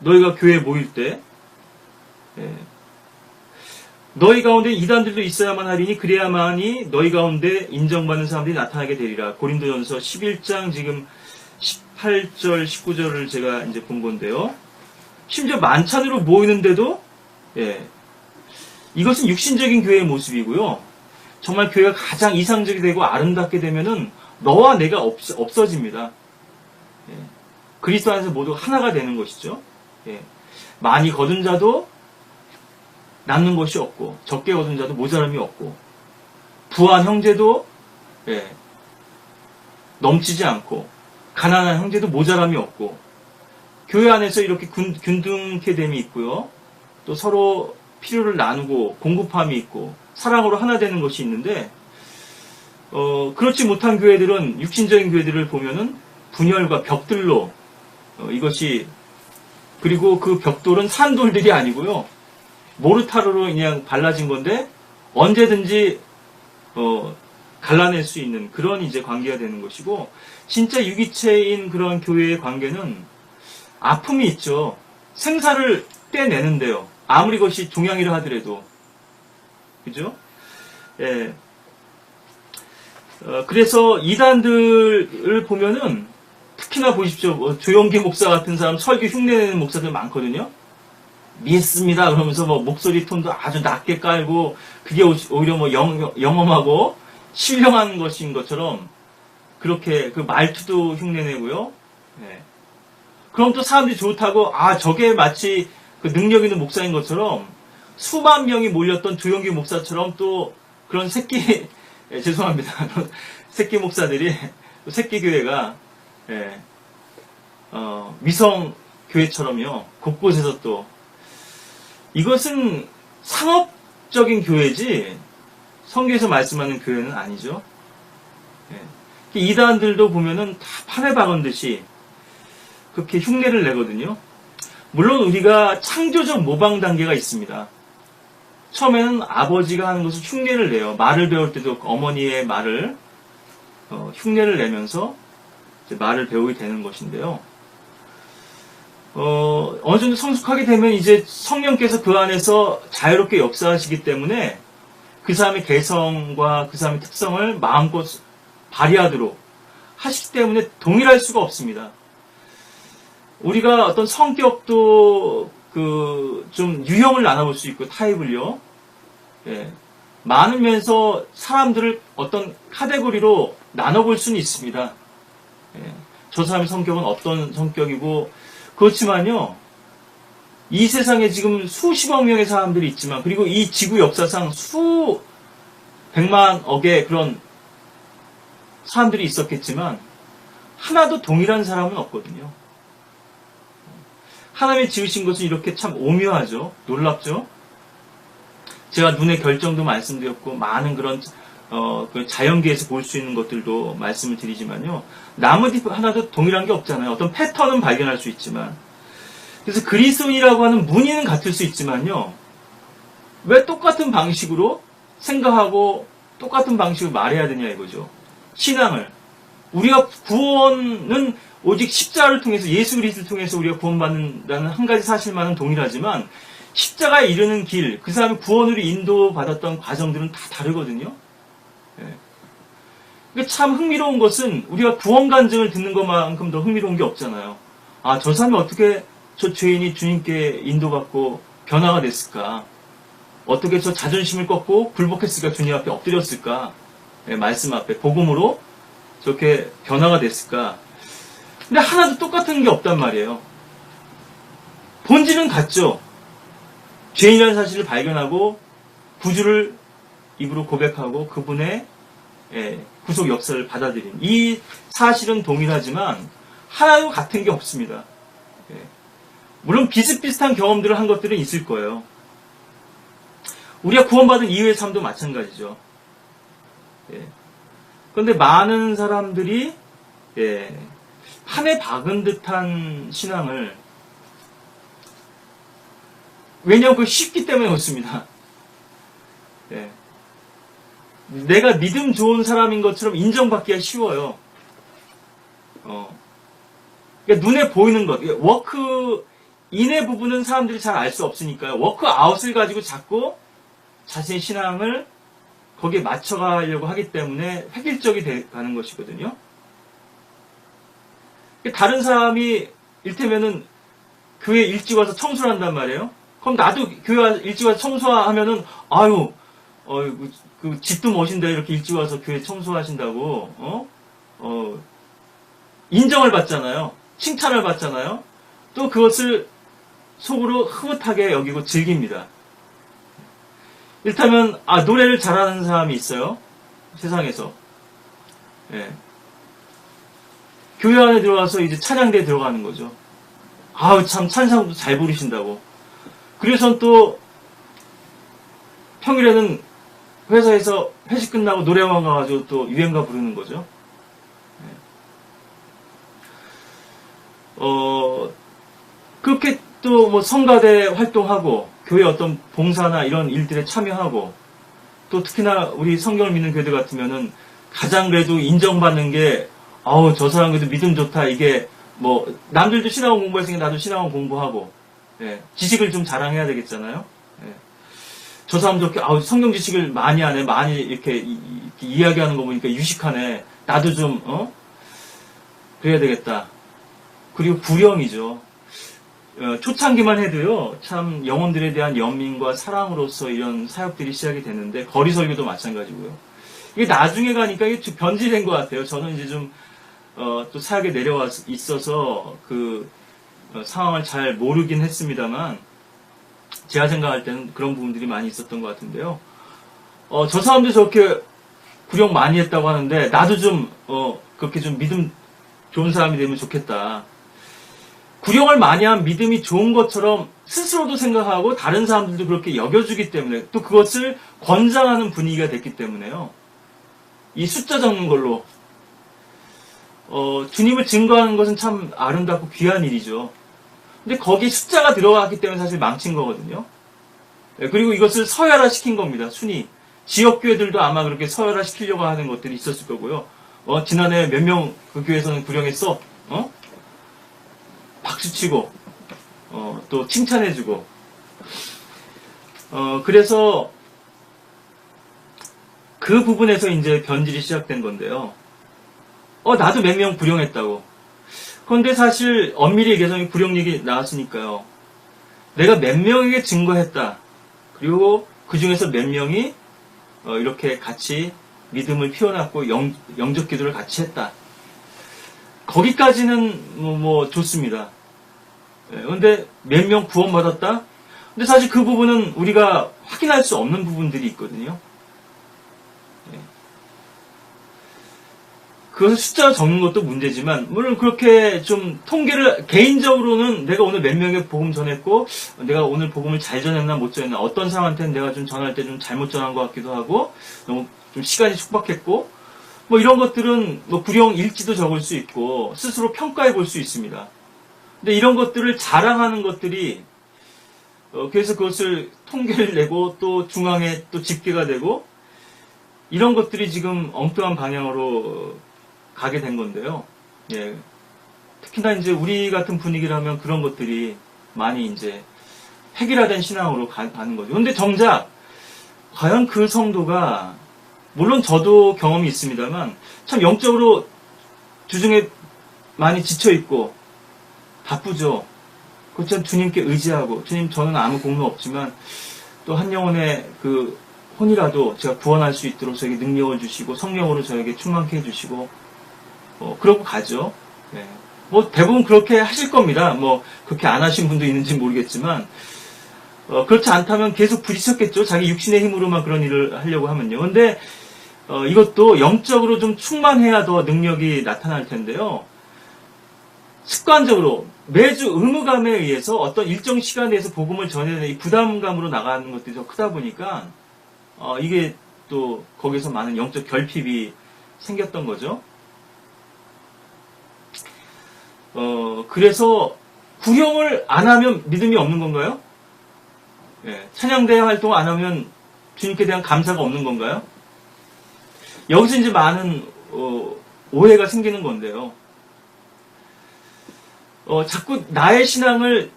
너희가 교회에 모일 때. 예. 너희 가운데 이단들도 있어야만 하리니 그래야만이 너희 가운데 인정받는 사람들이 나타나게 되리라. 고린도전서 11장 지금 18절, 19절을 제가 이제 본 건데요. 심지어 만찬으로 모이는데도, 예. 이것은 육신적인 교회의 모습이고요. 정말 교회가 가장 이상적이 되고 아름답게 되면은 너와 내가 없어집니다. 예. 그리스도 안에서 모두 하나가 되는 것이죠. 예. 많이 거둔 자도 남는 것이 없고, 적게 거둔 자도 모자람이 없고, 부한 형제도, 예. 넘치지 않고, 가난한 형제도 모자람이 없고, 교회 안에서 이렇게 균등케 됨이 있고요. 또 서로 필요를 나누고, 공급함이 있고, 사랑으로 하나 되는 것이 있는데, 그렇지 못한 교회들은, 육신적인 교회들을 보면은, 분열과 벽돌로, 이것이, 그리고 그 벽돌은 산돌들이 아니고요. 모르타르로 그냥 발라진 건데, 언제든지, 갈라낼 수 있는 그런 이제 관계가 되는 것이고, 진짜 유기체인 그런 교회의 관계는 아픔이 있죠. 생사를 떼내는데요. 아무리 그것이 종양이라 하더라도. 그죠? 예. 그래서 이단들을 보면은, 특히나 보십시오. 조영기 목사 같은 사람 설교 흉내내는 목사들 많거든요. 믿습니다. 그러면서 목소리 톤도 아주 낮게 깔고, 그게 오히려 영험하고, 신령한 것인 것처럼, 그렇게 그 말투도 흉내내고요. 네. 그럼 또 사람들이 좋다고, 저게 마치 그 능력 있는 목사인 것처럼, 수만 명이 몰렸던 조영기 목사처럼 또 그런 죄송합니다. 새끼 목사들이, 새끼 교회가, 예, 미성 교회처럼요, 곳곳에서 또, 이것은 상업적인 교회지, 성경에서 말씀하는 교회는 아니죠. 예. 이단들도 보면은 다 판에 박은 듯이, 그렇게 흉내를 내거든요. 물론 우리가 창조적 모방 단계가 있습니다. 처음에는 아버지가 하는 것을 흉내를 내요. 말을 배울 때도 어머니의 말을, 흉내를 내면서, 말을 배우게 되는 것인데요. 어느 정도 성숙하게 되면 이제 성령께서 그 안에서 자유롭게 역사하시기 때문에 그 사람의 개성과 그 사람의 특성을 마음껏 발휘하도록 하시기 때문에 동일할 수가 없습니다. 우리가 어떤 성격도 좀 유형을 나눠볼 수 있고 타입을요. 예, 많으면서 사람들을 어떤 카테고리로 나눠볼 수는 있습니다. 예, 저 사람의 성격은 어떤 성격이고 그렇지만요. 이 세상에 지금 수십억 명의 사람들이 있지만 그리고 이 지구 역사상 수백만억의 그런 사람들이 있었겠지만 하나도 동일한 사람은 없거든요. 하나님이 지으신 것은 이렇게 참 오묘하죠. 놀랍죠. 제가 눈의 결정도 말씀드렸고 많은 그런 그 자연계에서 볼 수 있는 것들도 말씀을 드리지만요. 나뭇잎 하나도 동일한 게 없잖아요. 어떤 패턴은 발견할 수 있지만 그래서 그리스도인이라고 하는 무늬는 같을 수 있지만요. 왜 똑같은 방식으로 생각하고 똑같은 방식으로 말해야 되냐 이거죠. 신앙을. 우리가 구원은 오직 십자가를 통해서 예수 그리스도를 통해서 우리가 구원받는다는 한 가지 사실만은 동일하지만 십자가에 이르는 길, 그 사람의 구원으로 인도받았던 과정들은 다 다르거든요. 예. 참 흥미로운 것은 우리가 구원 간증을 듣는 것만큼 더 흥미로운 게 없잖아요. 아, 저 사람이 어떻게 저 죄인이 주님께 인도받고 변화가 됐을까? 어떻게 저 자존심을 꺾고 굴복했을까? 주님 앞에 엎드렸을까? 예, 말씀 앞에 복음으로 저렇게 변화가 됐을까? 근데 하나도 똑같은 게 없단 말이에요. 본질은 같죠. 죄인이라는 사실을 발견하고 구주를 입으로 고백하고 그분의 구속 역사를 받아들인 이 사실은 동일하지만 하나도 같은 게 없습니다. 물론 비슷비슷한 경험들을 한 것들은 있을 거예요. 우리가 구원받은 이후의 삶도 마찬가지죠. 그런데 많은 사람들이 판에 박은 듯한 신앙을 왜냐하면 그거 쉽기 때문에 그렇습니다. 내가 믿음 좋은 사람인 것처럼 인정받기가 쉬워요. 그러니까 눈에 보이는 것, 워크인의 부분은 사람들이 잘 알 수 없으니까요. 워크아웃을 가지고 자꾸 자신의 신앙을 거기에 맞춰가려고 하기 때문에 획일적이 돼가는 것이거든요. 다른 사람이 일테면은 교회 일찍 와서 청소를 한단 말이에요. 그럼 나도 교회 일찍 와서 청소하면은 그 집도 멋인데 이렇게 일찍 와서 교회 청소하신다고 인정을 받잖아요. 칭찬을 받잖아요. 또 그것을 속으로 흐뭇하게 여기고 즐깁니다. 이를테면 노래를 잘하는 사람이 있어요. 세상에서. 교회 안에 들어가서 이제 찬양대에 들어가는 거죠. 참 찬양도 잘 부르신다고. 그래서 또 평일에는 회사에서 회식 끝나고 노래방 가가지고 또 유행가 부르는 거죠. 그렇게 또 뭐 성가대 활동하고 교회 어떤 봉사나 이런 일들에 참여하고 또 특히나 우리 성경을 믿는 교회들 같으면은 가장 그래도 인정받는 게 저 사람 그래도 믿음 좋다. 이게 뭐 남들도 신학원 공부했으니까 나도 신학원 공부하고 지식을 좀 자랑해야 되겠잖아요. 저 사람 저렇게 성경 지식을 많이 하네. 많이 이렇게 이야기하는 거 보니까 유식하네. 나도 좀 그래야 되겠다. 그리고 구령이죠. 초창기만 해도요. 참 영혼들에 대한 연민과 사랑으로서 이런 사역들이 시작이 됐는데 거리 설교도 마찬가지고요. 이게 나중에 가니까 이게 변질된 것 같아요. 저는 이제 좀 또 사역에 내려와 있어서 그 상황을 잘 모르긴 했습니다만 제가 생각할 때는 그런 부분들이 많이 있었던 것 같은데요. 저 사람도 저렇게 구령 많이 했다고 하는데 나도 좀 그렇게 좀 믿음 좋은 사람이 되면 좋겠다. 구령을 많이 한 믿음이 좋은 것처럼 스스로도 생각하고 다른 사람들도 그렇게 여겨주기 때문에 또 그것을 권장하는 분위기가 됐기 때문에요. 이 숫자 적는 걸로 주님을 증거하는 것은 참 아름답고 귀한 일이죠. 근데 거기에 숫자가 들어갔기 때문에 사실 망친 거거든요. 그리고 이것을 서열화 시킨 겁니다. 순위. 지역교회들도 아마 그렇게 서열화 시키려고 하는 것들이 있었을 거고요. 지난해 몇 명 그 교회에서는 구령했어? 박수치고 또 칭찬해주고, 그래서 그 부분에서 이제 변질이 시작된 건데요. 나도 몇 명 불용했다고. 그런데 사실 엄밀히 얘기해서 불용얘기 나왔으니까요. 내가 몇 명에게 증거했다. 그리고 그 중에서 몇 명이 이렇게 같이 믿음을 피워놨고 영접 기도를 같이 했다. 거기까지는 뭐 좋습니다. 그런데 몇 명 구원받았다? 근데 사실 그 부분은 우리가 확인할 수 없는 부분들이 있거든요. 그것을 숫자로 적는 것도 문제지만, 물론 그렇게 좀 통계를, 개인적으로는 내가 오늘 몇 명에게 복음 전했고, 내가 오늘 복음을 잘 전했나 못 전했나, 어떤 사람한테는 내가 좀 전할 때 좀 잘못 전한 것 같기도 하고, 너무 좀 시간이 촉박했고, 뭐 이런 것들은 뭐 불용일지도 적을 수 있고, 스스로 평가해 볼 수 있습니다. 근데 이런 것들을 자랑하는 것들이, 그래서 그것을 통계를 내고, 또 중앙에 또 집계가 되고, 이런 것들이 지금 엉뚱한 방향으로 가게 된 건데요. 예. 특히나 이제 우리 같은 분위기라면 그런 것들이 많이 이제 획일화된 신앙으로 가는 거죠. 근데 정작 과연 그 성도가, 물론 저도 경험이 있습니다만 참 영적으로 주중에 많이 지쳐있고 바쁘죠. 그렇지만 주님께 의지하고, 주님 저는 아무 공로 없지만 또 한 영혼의 그 혼이라도 제가 구원할 수 있도록 저에게 능력을 주시고 성령으로 저에게 충만케 해주시고, 그러고 가죠. 네. 뭐 대부분 그렇게 하실 겁니다. 뭐 그렇게 안 하신 분도 있는지 모르겠지만, 그렇지 않다면 계속 부딪혔겠죠. 자기 육신의 힘으로만 그런 일을 하려고 하면요. 근데 이것도 영적으로 좀 충만해야 더 능력이 나타날 텐데요. 습관적으로 매주 의무감에 의해서 어떤 일정 시간에서 복음을 전해야 되는 이 부담감으로 나가는 것들이 더 크다 보니까 이게 또 거기서 많은 영적 결핍이 생겼던 거죠. 그래서 구령을 안 하면 믿음이 없는 건가요? 예, 찬양대회 활동 안 하면 주님께 대한 감사가 없는 건가요? 여기서 이제 많은 오해가 생기는 건데요. 자꾸 나의 신앙을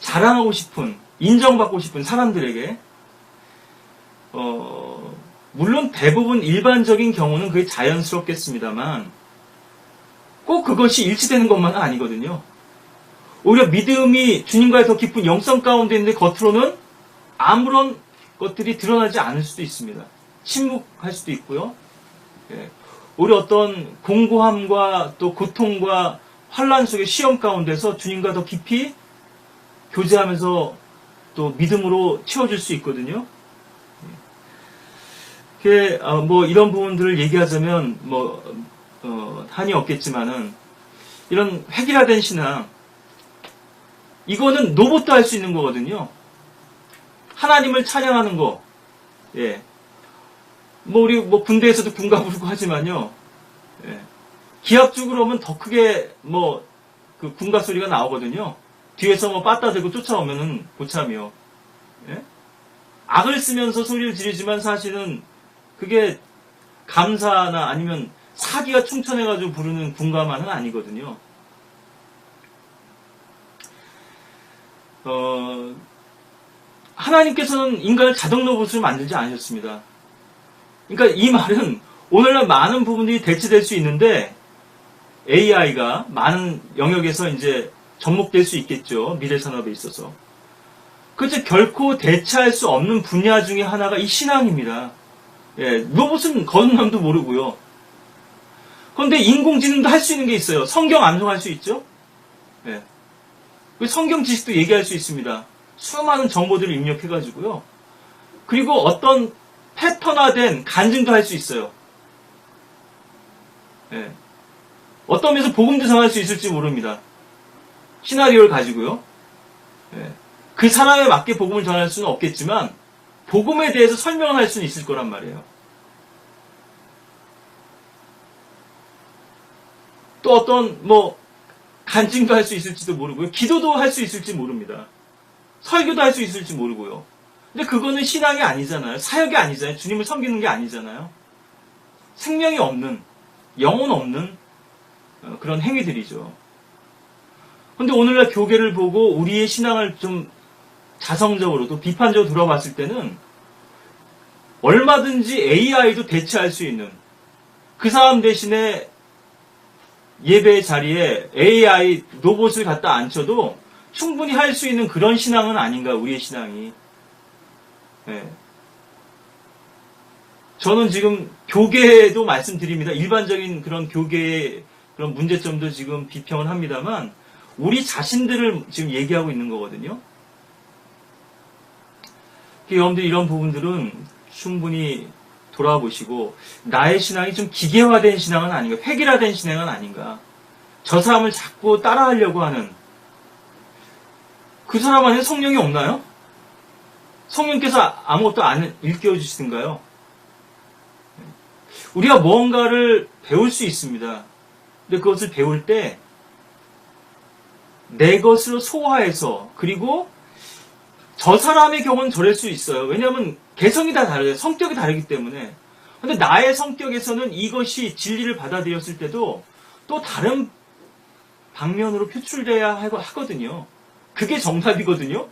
자랑하고 싶은, 인정받고 싶은 사람들에게, 물론 대부분 일반적인 경우는 그게 자연스럽겠습니다만, 꼭 그것이 일치되는 것만은 아니거든요. 오히려 믿음이 주님과의 더 깊은 영성 가운데 있는데 겉으로는 아무런 것들이 드러나지 않을 수도 있습니다. 침묵할 수도 있고요. 예. 오히려 어떤 공고함과 또 고통과 환란 속의 시험 가운데서 주님과 더 깊이 교제하면서 또 믿음으로 채워줄 수 있거든요. 뭐 이런 부분들을 얘기하자면 한이 없겠지만은, 이런 획일화된 신앙, 이거는 로봇도 할 수 있는 거거든요. 하나님을 찬양하는 거, 예. 우리 군대에서도 군가 부르고 하지만요, 예. 기합 주고 그러면 더 크게 그 군가 소리가 나오거든요. 뒤에서 빠따 들고 쫓아오면은 고참이요. 예? 악을 쓰면서 소리를 지르지만 사실은 그게 감사나 아니면 사기가 충천해가지고 부르는 군가만은 아니거든요. 하나님께서는 인간을 자동 로봇으로 만들지 않으셨습니다. 그러니까 이 말은 오늘날 많은 부분들이 대체될 수 있는데, AI가 많은 영역에서 이제 접목될 수 있겠죠. 미래 산업에 있어서. 그렇죠. 결코 대체할 수 없는 분야 중에 하나가 이 신앙입니다. 예, 로봇은 거듭남도 모르고요. 그런데 인공지능도 할 수 있는 게 있어요. 성경 암송할 수 있죠? 예. 성경 지식도 얘기할 수 있습니다. 수많은 정보들을 입력해가지고요. 그리고 어떤 패턴화된 간증도 할 수 있어요. 예. 어떤 면에서 복음도 전할 수 있을지 모릅니다. 시나리오를 가지고요. 예. 그 사람에 맞게 복음을 전할 수는 없겠지만 복음에 대해서 설명을 할 수는 있을 거란 말이에요. 또 어떤 간증도 할 수 있을지도 모르고요. 기도도 할 수 있을지 모릅니다. 설교도 할 수 있을지 모르고요. 근데 그거는 신앙이 아니잖아요. 사역이 아니잖아요. 주님을 섬기는 게 아니잖아요. 생명이 없는, 영혼 없는 그런 행위들이죠. 근데 오늘날 교계를 보고 우리의 신앙을 좀 자성적으로 또 비판적으로 돌아봤을 때는 얼마든지 AI도 대체할 수 있는 그 사람 대신에 예배 자리에 AI 로봇을 갖다 앉혀도 충분히 할 수 있는 그런 신앙은 아닌가, 우리의 신앙이. 예. 저는 지금 교계도 말씀드립니다. 일반적인 그런 교계의 그런 문제점도 지금 비평을 합니다만, 우리 자신들을 지금 얘기하고 있는 거거든요. 여러분들 이런 부분들은 충분히 돌아보시고, 나의 신앙이 좀 기계화된 신앙은 아닌가, 획일화된 신앙은 아닌가, 저 사람을 자꾸 따라하려고 하는, 그 사람 안에 성령이 없나요? 성령께서 아무것도 안 일깨워주시던가요? 우리가 뭔가를 배울 수 있습니다. 근데 그것을 배울 때 내 것으로 소화해서, 그리고 저 사람의 경우는 저럴 수 있어요. 왜냐하면 개성이 다 다르죠. 성격이 다르기 때문에. 근데 나의 성격에서는 이것이 진리를 받아들였을 때도 또 다른 방면으로 표출돼야 하거든요. 그게 정답이거든요.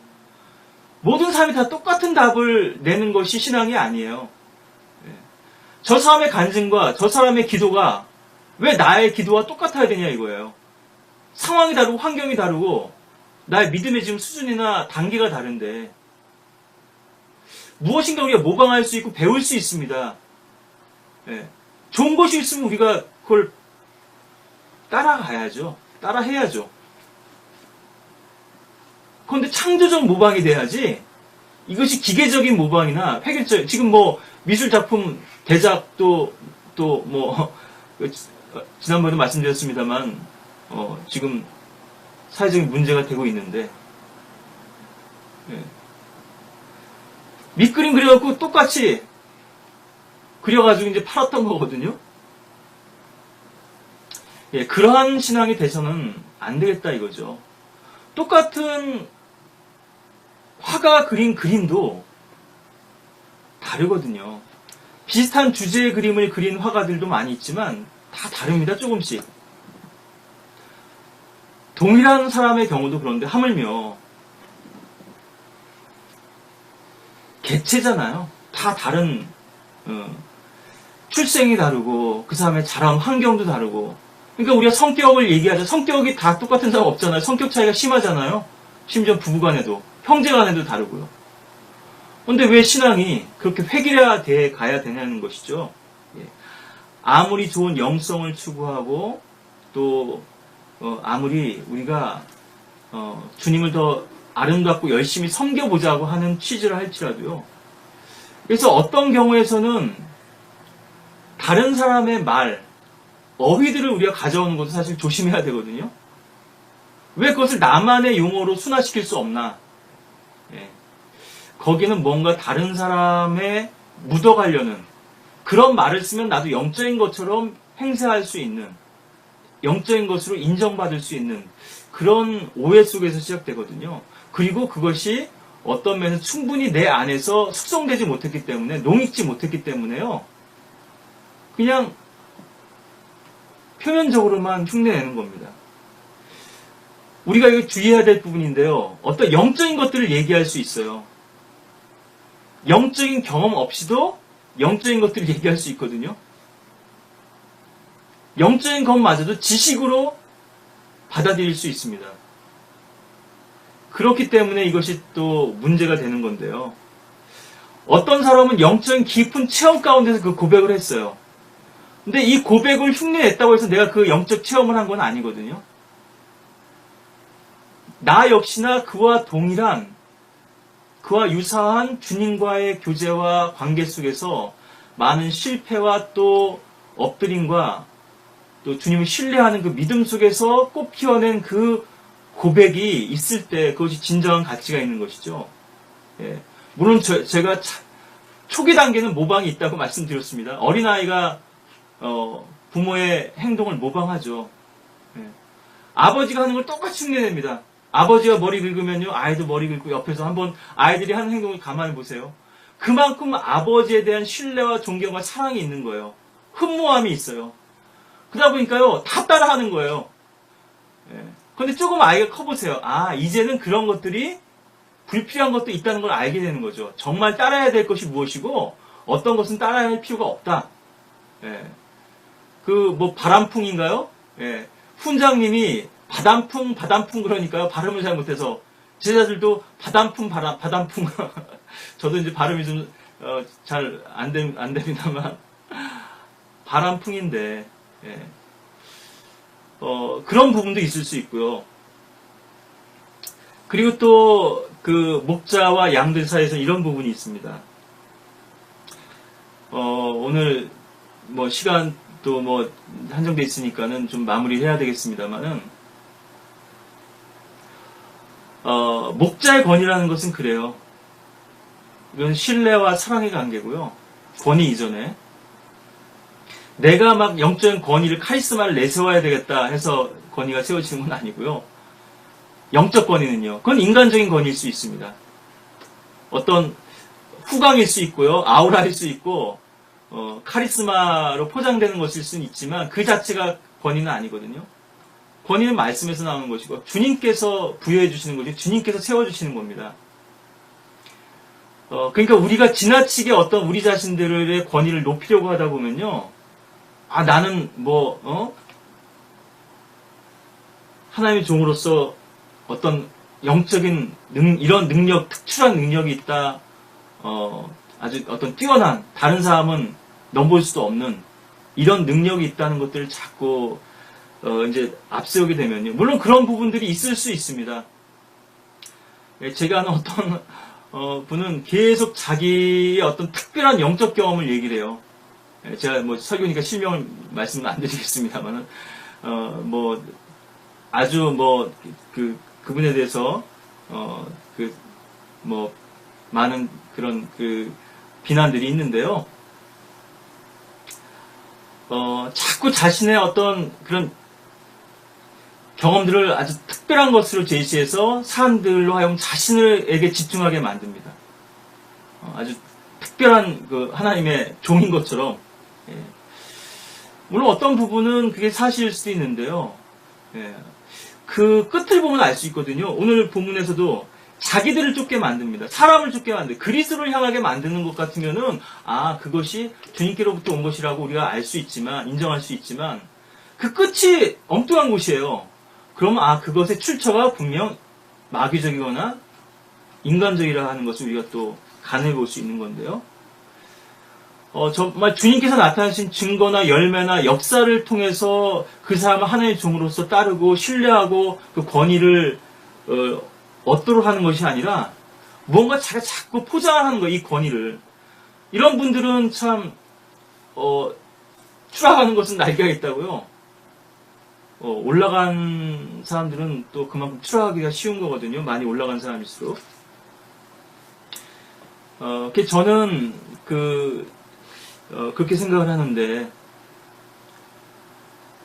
모든 사람이 다 똑같은 답을 내는 것이 신앙이 아니에요. 저 사람의 간증과 저 사람의 기도가 왜 나의 기도와 똑같아야 되냐 이거예요. 상황이 다르고 환경이 다르고 나의 믿음의 지금 수준이나 단계가 다른데 무엇인가 우리가 모방할 수 있고 배울 수 있습니다. 좋은 것이 있으면 우리가 그걸 따라가야죠. 따라해야죠. 그런데 창조적 모방이 돼야지, 이것이 기계적인 모방이나 획일적, 지금 뭐 미술 작품 대작도 또 뭐 지난번에도 말씀드렸습니다만 지금 사회적인 문제가 되고 있는데, 밑그림 그려갖고 똑같이 그려가지고 이제 팔았던 거거든요. 그러한 신앙이 돼서는 안 되겠다 이거죠. 똑같은 화가 그린 그림도 다르거든요. 비슷한 주제의 그림을 그린 화가들도 많이 있지만 다 다릅니다. 조금씩. 동일한 사람의 경우도 그런데 하물며 개체잖아요. 다 다른 출생이 다르고 그 사람의 자란 환경도 다르고. 그러니까 우리가 성격을 얘기하자. 성격이 다 똑같은 사람 없잖아요. 성격 차이가 심하잖아요. 심지어 부부간에도 형제간에도 다르고요. 그런데 왜 신앙이 그렇게 획일화돼 가야 되냐는 것이죠. 아무리 좋은 영성을 추구하고 또 아무리 우리가 주님을 더 아름답고 열심히 섬겨보자고 하는 취지를 할지라도요. 그래서 어떤 경우에서는 다른 사람의 말, 어휘들을 우리가 가져오는 것도 사실 조심해야 되거든요. 왜 그것을 나만의 용어로 순화시킬 수 없나? 거기는 뭔가 다른 사람에 묻어가려는 그런 말을 쓰면 나도 영적인 것처럼 행세할 수 있는, 영적인 것으로 인정받을 수 있는 그런 오해 속에서 시작되거든요. 그리고 그것이 어떤 면에서 충분히 내 안에서 숙성되지 못했기 때문에, 농익지 못했기 때문에요. 그냥 표면적으로만 흉내내는 겁니다. 우리가 이거 주의해야 될 부분인데요. 어떤 영적인 것들을 얘기할 수 있어요. 영적인 경험 없이도 영적인 것들을 얘기할 수 있거든요. 영적인 것마저도 지식으로 받아들일 수 있습니다. 그렇기 때문에 이것이 또 문제가 되는 건데요. 어떤 사람은 영적인 깊은 체험 가운데서 그 고백을 했어요. 근데 이 고백을 흉내냈다고 해서 내가 그 영적 체험을 한 건 아니거든요. 나 역시나 그와 동일한, 그와 유사한 주님과의 교제와 관계 속에서 많은 실패와 또 엎드림과 또 주님을 신뢰하는 그 믿음 속에서 꼭 피워낸 그 고백이 있을 때 그것이 진정한 가치가 있는 것이죠. 물론 제가 초기 단계는 모방이 있다고 말씀드렸습니다. 어린아이가 부모의 행동을 모방하죠. 아버지가 하는 걸 똑같이 흉내냅니다. 아버지가 머리 긁으면요, 아이도 머리 긁고 옆에서 한번 아이들이 하는 행동을 가만히 보세요. 그만큼 아버지에 대한 신뢰와 존경과 사랑이 있는 거예요. 흠모함이 있어요. 그러다 보니까요, 다 따라하는 거예요. 근데 조금 아이가 커보세요. 아, 이제는 그런 것들이 불필요한 것도 있다는 걸 알게 되는 거죠. 정말 따라야 될 것이 무엇이고 어떤 것은 따라야 할 필요가 없다. 예. 바람풍인가요? 예. 훈장님이 바람풍 그러니까요. 발음을 잘못해서 제자들도 바람풍. 저도 이제 발음이 좀 잘 안 됩니다만 바람풍인데 예. 그런 부분도 있을 수 있고요. 그리고 또 그 목자와 양들 사이에서 이런 부분이 있습니다. 오늘 시간도 한정돼 있으니까는 좀 마무리를 해야 되겠습니다만은 목자의 권위라는 것은 그래요. 이건 신뢰와 사랑의 관계고요. 권위 이전에 내가 막 영적인 권위를 카리스마를 내세워야 되겠다 해서 권위가 세워지는 건 아니고요. 영적 권위는요. 그건 인간적인 권위일 수 있습니다. 어떤 후광일 수 있고요. 아우라일 수 있고 카리스마로 포장되는 것일 수는 있지만 그 자체가 권위는 아니거든요. 권위는 말씀에서 나오는 것이고 주님께서 부여해 주시는 거죠. 주님께서 세워주시는 겁니다. 그러니까 우리가 지나치게 어떤 우리 자신들의 권위를 높이려고 하다 보면요. 아, 나는 하나님의 종으로서 어떤 영적인 이런 능력, 특출한 능력이 있다. 아주 어떤 뛰어난, 다른 사람은 넘볼 수도 없는 이런 능력이 있다는 것들을 자꾸 이제 앞세우게 되면요. 물론 그런 부분들이 있을 수 있습니다. 제가 아는 어떤 분은 계속 자기의 어떤 특별한 영적 경험을 얘기를 해요. 제가 설교니까 실명을 말씀은 안 드리겠습니다만은 아주 그분에 대해서 많은 그런 비난들이 있는데요. 자꾸 자신의 어떤 그런 경험들을 아주 특별한 것으로 제시해서 사람들로 하여금 자신에게 집중하게 만듭니다. 아주 특별한 하나님의 종인 것처럼. 예. 물론 어떤 부분은 그게 사실일 수도 있는데요. 예. 그 끝을 보면 알 수 있거든요. 오늘 본문에서도 자기들을 쫓게 만듭니다. 사람을 쫓게 만듭니다. 그리스도를 향하게 만드는 것 같으면은 그것이 주님께로부터 온 것이라고 우리가 알 수 있지만 인정할 수 있지만 그 끝이 엉뚱한 곳이에요. 그러면 그것의 출처가 분명 마귀적이거나 인간적이라 하는 것을 우리가 또 가늠해 볼 수 있는 건데요. 정말 주님께서 나타나신 증거나 열매나 역사를 통해서 그 사람을 하나님의 종으로서 따르고 신뢰하고 그 권위를 얻도록 하는 것이 아니라 무언가 자기가 자꾸 포장하는 거예요. 이 권위를. 이런 분들은 참 추락하는 것은 날개가 있다고요. 올라간 사람들은 또 그만큼 추락하기가 쉬운 거거든요. 많이 올라간 사람일수록. 저는 그렇게 생각을 하는데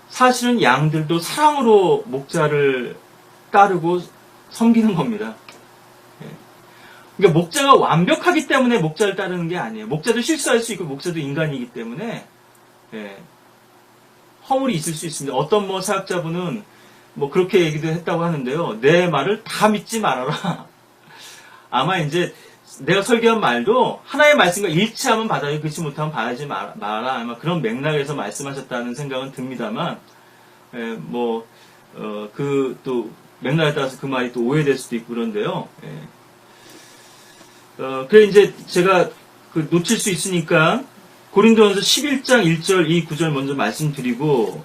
사실은 양들도 사랑으로 목자를 따르고 섬기는 겁니다. 그러니까 목자가 완벽하기 때문에 목자를 따르는 게 아니에요. 목자도 실수할 수 있고 목자도 인간이기 때문에 허물이 있을 수 있습니다. 어떤 사역자분은 그렇게 얘기도 했다고 하는데요. 내 말을 다 믿지 말아라. 아마 이제 내가 설교한 말도 하나의 말씀과 일치하면 받아야 그렇지 못하면 받아지 마라. 아마 그런 맥락에서 말씀하셨다는 생각은 듭니다만, 또 맥락에 따라서 그 말이 또 오해될 수도 있고 그런데요. 그래 이제 제가 놓칠 수 있으니까 고린도전서 11장 1절 이 구절 먼저 말씀드리고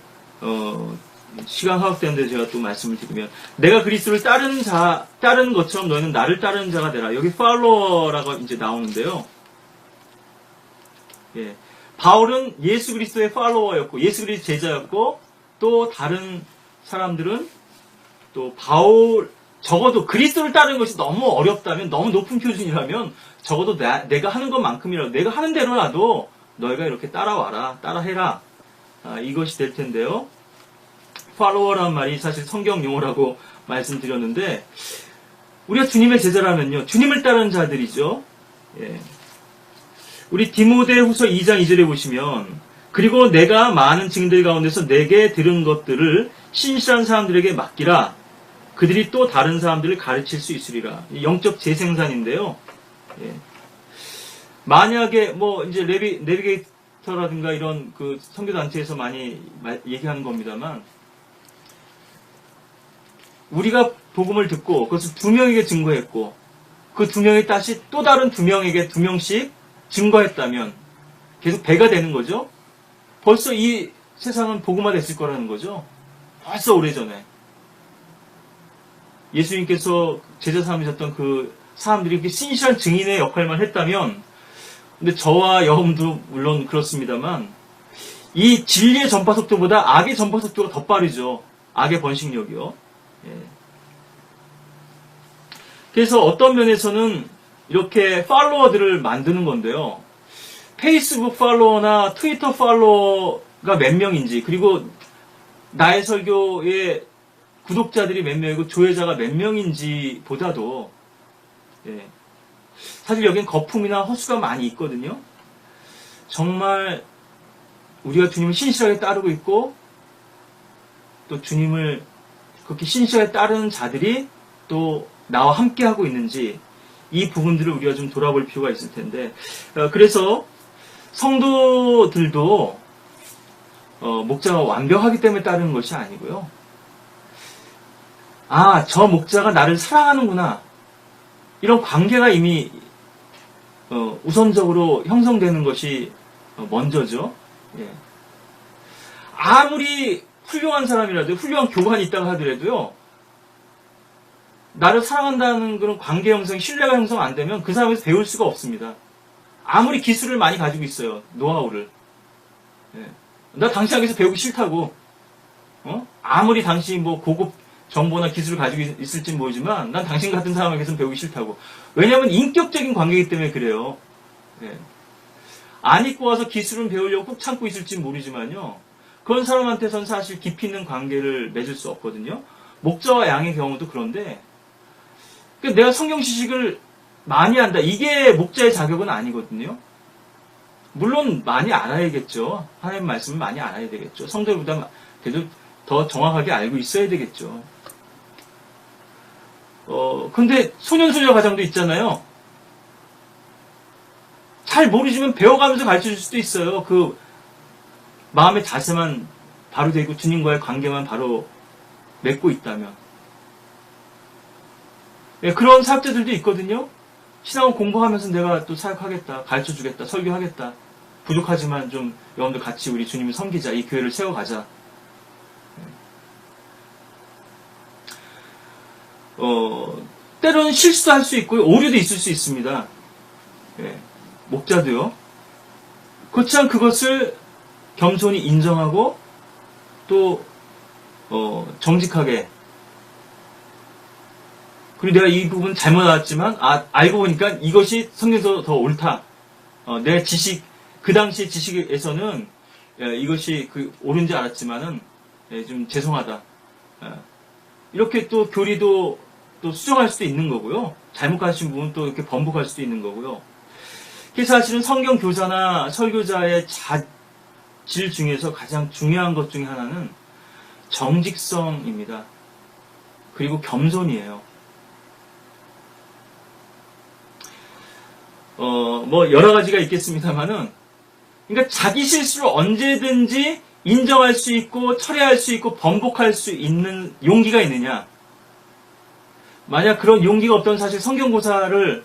시간 허락되는데 제가 또 말씀을 드리면 내가 그리스도를 따르는 것처럼 너희는 나를 따르는 자가 되라. 여기 팔로워라고 이제 나오는데요. 바울은 예수 그리스도의 팔로워였고 예수 그리스도 제자였고 또 다른 사람들은 또 적어도 그리스도를 따르는 것이 너무 어렵다면 너무 높은 표준이라면 적어도 내가 하는 것만큼이라도 내가 하는 대로라도 너희가 이렇게 따라와라, 따라해라. 이것이 될 텐데요. 팔로워라는 말이 사실 성경 용어라고 말씀드렸는데 우리가 주님의 제자라면요. 주님을 따르는 자들이죠. 우리 디모데후서 2장 2절에 보시면 그리고 내가 많은 증인들 가운데서 내게 들은 것들을 신실한 사람들에게 맡기라. 그들이 또 다른 사람들을 가르칠 수 있으리라. 영적 재생산인데요. 예. 만약에 뭐 이제 내비게이터라든가 이런 그 선교단체에서 많이 얘기하는 겁니다만, 우리가 복음을 듣고 그것을 2명에게 증거했고 그 2명이 다시 또 다른 2명에게 2명씩 증거했다면 계속 배가 되는 거죠. 벌써 이 세상은 복음화 됐을 거라는 거죠. 벌써 오래전에 예수님께서 제자 삼으셨던 그 사람들이 이렇게 신실한 증인의 역할만 했다면, 근데 저와 여러분도 물론 그렇습니다만 이 진리의 전파 속도보다 악의 전파 속도가 더 빠르죠. 악의 번식력이요. 예. 그래서 어떤 면에서는 이렇게 팔로워들을 만드는 건데요. 페이스북 팔로워나 트위터 팔로워가 몇 명인지, 그리고 나의 설교의 구독자들이 몇 명이고 조회자가 몇 명인지 보다도, 예, 사실 여긴 거품이나 허수가 많이 있거든요. 정말 우리가 주님을 신실하게 따르고 있고 또 주님을 그렇게 신실하게 따르는 자들이 또 나와 함께 하고 있는지, 이 부분들을 우리가 좀 돌아볼 필요가 있을 텐데, 그래서 성도들도 목자가 완벽하기 때문에 따르는 것이 아니고요. 아, 저 목자가 나를 사랑하는구나, 이런 관계가 이미 우선적으로 형성되는 것이 먼저죠. 예. 아무리 훌륭한 사람이라도, 훌륭한 교관이 있다고 하더라도요, 나를 사랑한다는 그런 관계 형성, 신뢰가 형성 안 되면 그 사람에서 배울 수가 없습니다. 아무리 기술을 많이 가지고 있어요. 노하우를. 예. 나 당신에게서 배우기 싫다고. 아무리 당신이 뭐 고급 정보나 기술을 가지고 있을지 모르지만 난 당신 같은 사람에게서 배우기 싫다고. 왜냐하면 인격적인 관계이기 때문에 그래요. 예. 안 입고 와서 기술은 배우려고 꾹 참고 있을지 모르지만요. 그런 사람한테선 사실 깊이 있는 관계를 맺을 수 없거든요. 목자와 양의 경우도 그런데, 내가 성경 지식을 많이 안다, 이게 목자의 자격은 아니거든요. 물론 많이 알아야겠죠. 하나님 말씀을 많이 알아야 되겠죠. 성도들보다 그래도 더 정확하게 알고 있어야 되겠죠. 근데 소년소녀 가정도 있잖아요. 잘 모르지만 배워가면서 가르쳐줄 수도 있어요. 그 마음의 자세만 바로 되고 주님과의 관계만 바로 맺고 있다면. 예, 그런 사역자들도 있거든요. 신앙을 공부하면서 내가 또 사역하겠다, 가르쳐주겠다, 설교하겠다. 부족하지만 좀 여러분들 같이 우리 주님을 섬기자, 이 교회를 세워가자. 때로는 실수도 할 수 있고요, 오류도 있을 수 있습니다. 예, 목자도요. 그렇지만 그것을 겸손히 인정하고 또 정직하게, 그리고 내가 이 부분 잘못 알았지만 알고 보니까 이것이 성경에서 더 옳다. 내 지식, 그 당시 지식에서는 이것이 옳은지 알았지만은 좀 죄송하다. 이렇게 또 교리도 또 수정할 수도 있는 거고요. 잘못 가르친 부분 또 이렇게 번복할 수도 있는 거고요. 그래서 사실은 성경 교사나 설교자의 자질 중에서 가장 중요한 것 중에 하나는 정직성입니다. 그리고 겸손이에요. 뭐 여러 가지가 있겠습니다만은, 그러니까 자기 실수를 언제든지 인정할 수 있고 철회할 수 있고 번복할 수 있는 용기가 있느냐. 만약 그런 용기가 없다면 사실 성경고사를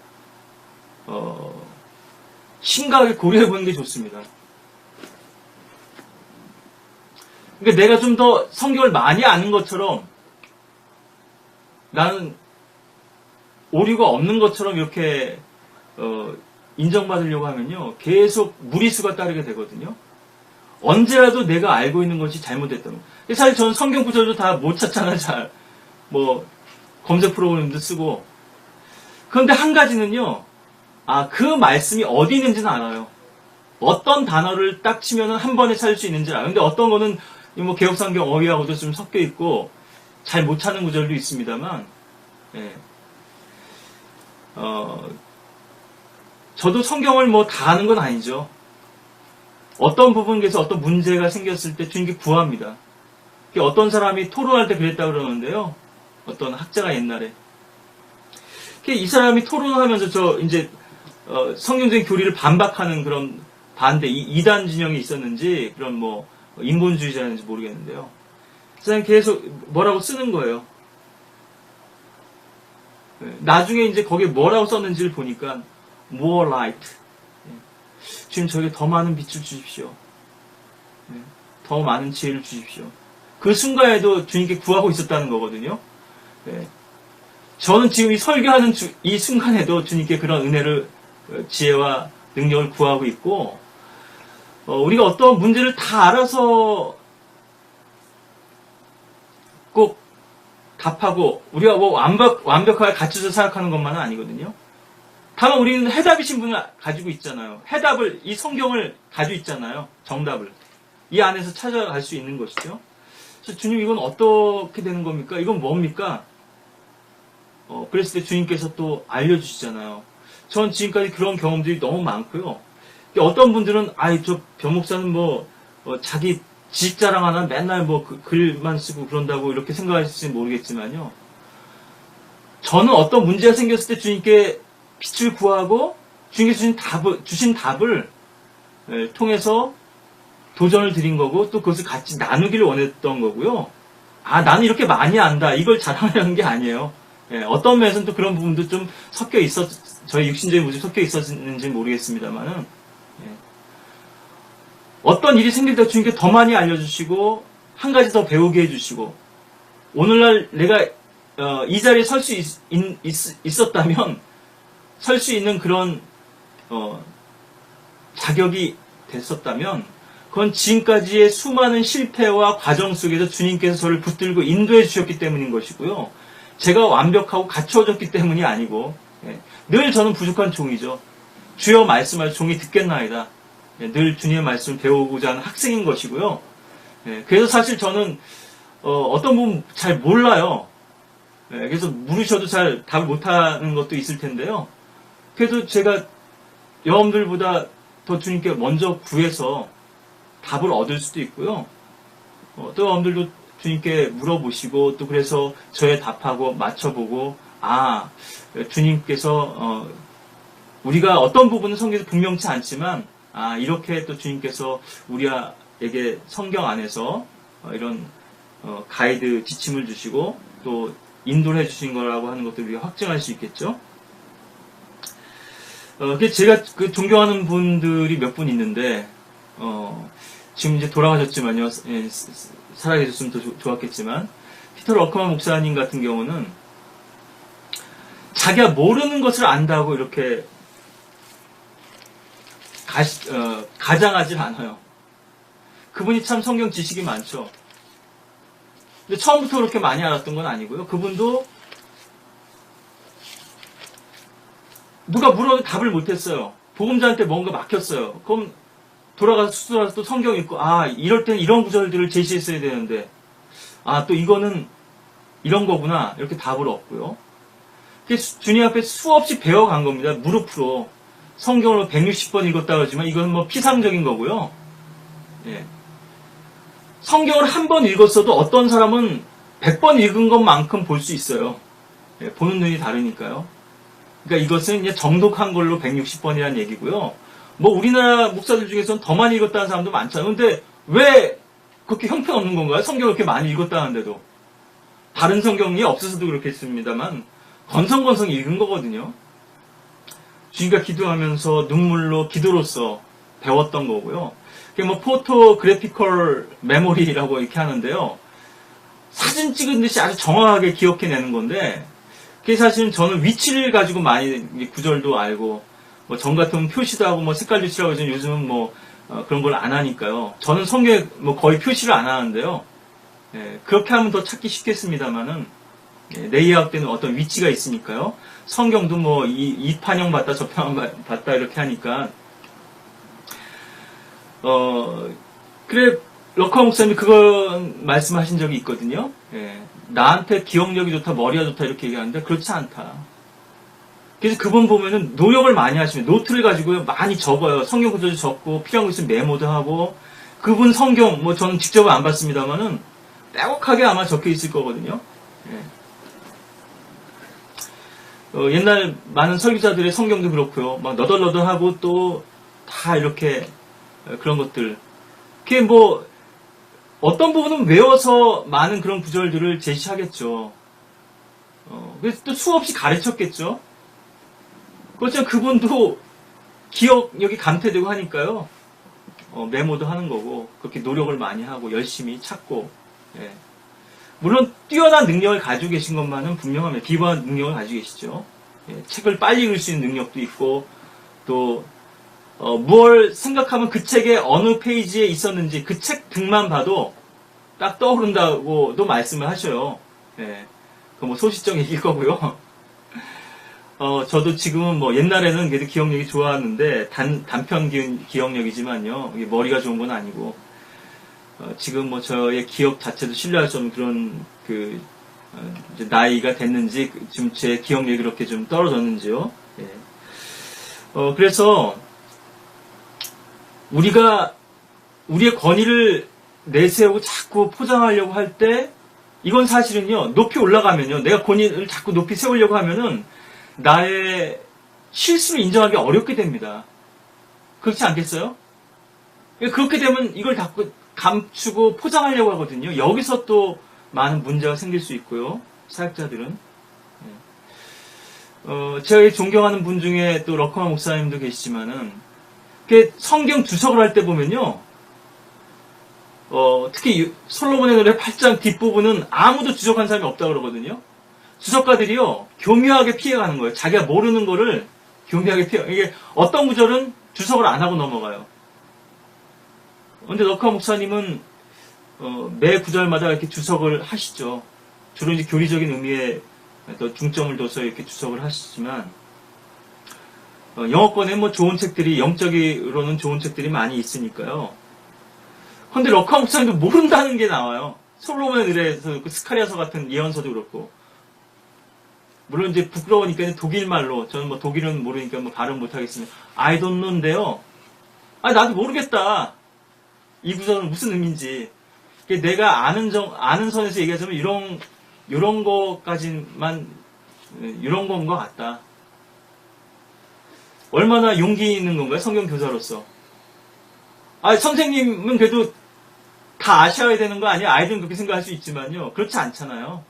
심각하게 고려해 보는 게 좋습니다. 그러니까 내가 좀 더 성경을 많이 아는 것처럼, 나는 오류가 없는 것처럼 이렇게 인정받으려고 하면요, 계속 무리수가 따르게 되거든요. 언제라도 내가 알고 있는 것이 잘못됐다는 거. 사실 저는 성경 구절도 다 못 찾잖아요. 잘 검색 프로그램도 쓰고. 그런데 한 가지는요, 그 말씀이 어디 있는지는 알아요. 어떤 단어를 딱 치면은 한 번에 찾을 수 있는지 알아요. 근데 어떤 거는 뭐 개혁성경 어휘하고도 좀 섞여 있고 잘 못 찾는 구절도 있습니다만, 예. 저도 성경을 뭐 다 아는 건 아니죠. 어떤 부분에서 어떤 문제가 생겼을 때 주님께 구합니다. 어떤 사람이 토론할 때 그랬다고 그러는데요. 어떤 학자가 옛날에. 이 사람이 토론하면서 성경적인 교리를 반박하는 그런 반대, 이단 진영이 있었는지, 그런 인본주의자였는지 모르겠는데요. 그 사람이 계속 뭐라고 쓰는 거예요. 나중에 이제 거기에 뭐라고 썼는지를 보니까, more light. 주님, 저에게 더 많은 빛을 주십시오. 더 많은 지혜를 주십시오. 그 순간에도 주님께 구하고 있었다는 거거든요. 저는 지금 이 설교하는 이 순간에도 주님께 그런 은혜를, 지혜와 능력을 구하고 있고, 우리가 어떤 문제를 다 알아서 꼭 답하고, 우리가 완벽하게 갖춰서 생각하는 것만은 아니거든요. 다만 우리는 해답이신 분을 가지고 있잖아요. 해답을, 이 성경을 가지고 있잖아요. 정답을. 이 안에서 찾아갈 수 있는 것이죠. 그래서 주님, 이건 어떻게 되는 겁니까? 이건 뭡니까? 그랬을 때 주님께서 또 알려주시잖아요. 전 지금까지 그런 경험들이 너무 많고요. 어떤 분들은, 저 변목사는 자기 지식 자랑하나 맨날 글만 쓰고 그런다고 이렇게 생각하실지 모르겠지만요. 저는 어떤 문제가 생겼을 때 주님께 빛을 구하고, 주님께서 주신 답을 통해서 도전을 드린 거고, 또 그것을 같이 나누기를 원했던 거고요. 나는 이렇게 많이 안다. 이걸 자랑하려는 게 아니에요. 어떤 면에서는 또 그런 부분도 좀 저희 육신적인 모습이 섞여 있었는지 모르겠습니다만은, 어떤 일이 생길 때 주님께 더 많이 알려주시고, 한 가지 더 배우게 해주시고, 오늘날 내가, 이 자리에 설 수 있었다면, 설 수 있는 그런, 자격이 됐었다면, 그건 지금까지의 수많은 실패와 과정 속에서 주님께서 저를 붙들고 인도해 주셨기 때문인 것이고요. 제가 완벽하고 갖추어졌기 때문이 아니고, 늘 저는 부족한 종이죠. 주여 말씀할 종이 듣겠나이다. 늘 주님의 말씀을 배우고자 하는 학생인 것이고요. 그래서 사실 저는 어떤 부분 잘 몰라요. 그래서 물으셔도 잘 답을 못하는 것도 있을 텐데요. 그래도 제가 여러분들보다 더 주님께 먼저 구해서 답을 얻을 수도 있고요. 또 여러분들도 주님께 물어보시고 또 그래서 저의 답하고 맞춰보고 주님께서 우리가 어떤 부분은 성경에서 분명치 않지만 이렇게 또 주님께서 우리에게 성경 안에서 이런 가이드 지침을 주시고 또 인도를 해주신 거라고 하는 것들을 우리가 확증할 수 있겠죠. 제가 존경하는 분들이 몇 분 있는데 지금 이제 돌아가셨지만요. 살아계셨으면 더 좋았겠지만 피터 러커만 목사님 같은 경우는 자기가 모르는 것을 안다고 이렇게 가장하진 않아요. 그분이 참 성경 지식이 많죠. 근데 처음부터 그렇게 많이 알았던 건 아니고요. 그분도 누가 물어도 답을 못했어요. 복음자한테 뭔가 막혔어요. 그럼 돌아가서 수술해서 또 성경 읽고 이럴 때는 이런 구절들을 제시했어야 되는데 또 이거는 이런 거구나 이렇게 답을 얻고요. 주님 앞에 수없이 배워간 겁니다. 무릎으로 성경을 160번 읽었다 그러지만 이건 피상적인 거고요. 성경을 한 번 읽었어도 어떤 사람은 100번 읽은 것만큼 볼 수 있어요. 보는 눈이 다르니까요. 그러니까 이것은 이제 정독한 걸로 160번이라는 얘기고요. 우리나라 목사들 중에서는 더 많이 읽었다는 사람도 많잖아요. 근데 왜 그렇게 형편없는 건가요? 성경을 그렇게 많이 읽었다는데도. 다른 성경이 없어서도 그렇겠습니다만 건성건성 읽은 거거든요. 주님과 기도하면서 눈물로 기도로서 배웠던 거고요. 그게 포토그래피컬 메모리라고 이렇게 하는데요. 사진 찍은 듯이 아주 정확하게 기억해내는 건데 그게 사실은 저는 위치를 가지고 많이 구절도 알고 전 같으면 표시도 하고 색깔도 칠하고 요즘은 그런 걸 안 하니까요. 저는 성경에 거의 표시를 안 하는데요. 그렇게 하면 더 찾기 쉽겠습니다만은 내의학 때는 어떤 위치가 있으니까요. 성경도 이 판형 봤다 저 판형 봤다 이렇게 하니까 그래 럭커 목사님이 그건 말씀하신 적이 있거든요. 나한테 기억력이 좋다 머리가 좋다 이렇게 얘기하는데 그렇지 않다. 그래서 그분 보면은 노력을 많이 하시면 노트를 가지고요 많이 적어요. 성경 구절도 적고 필요한 거 있으면 메모도 하고 그분 성경 저는 직접 안 봤습니다만은 빼곡하게 아마 적혀 있을 거거든요. 옛날 많은 설교자들의 성경도 그렇고요. 막 너덜너덜하고 또 다 이렇게 그런 것들. 그게 뭐 어떤 부분은 외워서 많은 그런 구절들을 제시하겠죠. 그래서 또 수없이 가르쳤겠죠. 그렇지만 그분도 기억력이 감퇴되고 하니까요. 메모도 하는 거고 그렇게 노력을 많이 하고 열심히 찾고. 예. 물론 뛰어난 능력을 가지고 계신 것만은 분명합니다. 비범한 능력을 가지고 계시죠. 예. 책을 빨리 읽을 수 있는 능력도 있고 또 무엇을 생각하면 그 책의 어느 페이지에 있었는지 그 책 등만 봐도 딱 떠오른다고도 말씀을 하셔요. 예. 그 뭐 소시적 얘기일 거고요. 저도 지금은 뭐 옛날에는 그래도 기억력이 좋았는데 단편 기억력이지만요. 이게 머리가 좋은 건 아니고 지금 뭐 저의 기억 자체도 신뢰할 수 없는 그런 이제 나이가 됐는지 지금 제 기억력이 그렇게 좀 떨어졌는지요. 예. 그래서 우리가 우리의 권위를 내세우고 자꾸 포장하려고 할 때 이건 사실은요. 높이 올라가면요. 내가 권위를 자꾸 높이 세우려고 하면은 나의 실수를 인정하기 어렵게 됩니다. 그렇지 않겠어요? 그렇게 되면 이걸 자꾸 감추고 포장하려고 하거든요. 여기서 또 많은 문제가 생길 수 있고요. 사역자들은. 제가 존경하는 분 중에 또 러커마 목사님도 계시지만은 성경 주석을 할 때 보면요. 특히 솔로몬의 노래 8장 뒷부분은 아무도 주석한 사람이 없다고 그러거든요. 주석가들이요, 교묘하게 피해가는 거예요. 자기가 모르는 거를 교묘하게 이게 어떤 구절은 주석을 안 하고 넘어가요. 근데 러커마 목사님은, 매 구절마다 이렇게 주석을 하시죠. 주로 이제 교리적인 의미에 또 중점을 둬서 이렇게 주석을 하시지만, 영어권에 뭐 좋은 책들이, 영적으로는 좋은 책들이 많이 있으니까요. 근데 러커마 목사님도 모른다는 게 나와요. 솔로몬의 노래에서 그 스카리아서 같은 예언서도 그렇고. 물론 이제 부끄러우니까 독일말로, 저는 뭐 독일은 모르니까 뭐 발음 못하겠습니다. I don't know인데요. 나도 모르겠다. 이 구절은 무슨 의미인지. 내가 아는 선에서 얘기하자면 이런 거까지만, 이런 건 것 같다. 얼마나 용기 있는 건가요? 성경 교사로서. 선생님은 그래도 다 아셔야 되는 거 아니야? 아이들은 그렇게 생각할 수 있지만요. 그렇지 않잖아요.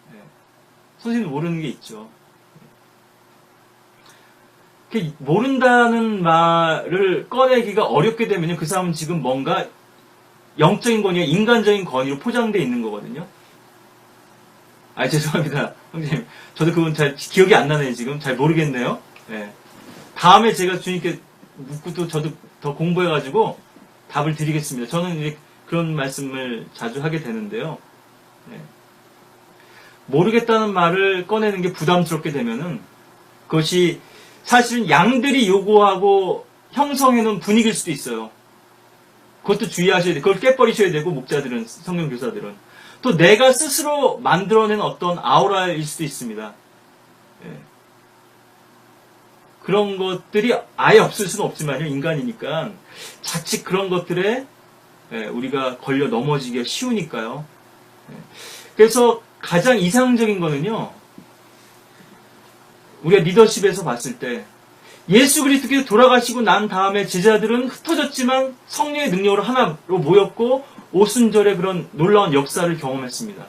선생님 모르는 게 있죠. 모른다는 말을 꺼내기가 어렵게 되면요. 그 사람은 지금 뭔가 영적인 권위와 인간적인 권위로 포장되어 있는 거거든요. 죄송합니다. 형님. 저도 그건 잘 기억이 안 나네요. 지금 잘 모르겠네요. 다음에 제가 주님께 묻고 또 저도 더 공부해가지고 답을 드리겠습니다. 저는 이제 그런 말씀을 자주 하게 되는데요. 모르겠다는 말을 꺼내는 게 부담스럽게 되면은 그것이 사실은 양들이 요구하고 형성해놓은 분위기일 수도 있어요. 그것도 주의하셔야 돼요. 그걸 깨버리셔야 되고, 목자들은, 성경교사들은. 또 내가 스스로 만들어낸 어떤 아우라일 수도 있습니다. 그런 것들이 아예 없을 수는 없지만요. 인간이니까. 자칫 그런 것들에 우리가 걸려 넘어지기가 쉬우니까요. 그래서 가장 이상적인 거는요. 우리가 리더십에서 봤을 때 예수 그리스도께서 돌아가시고 난 다음에 제자들은 흩어졌지만 성령의 능력으로 하나로 모였고 오순절의 그런 놀라운 역사를 경험했습니다.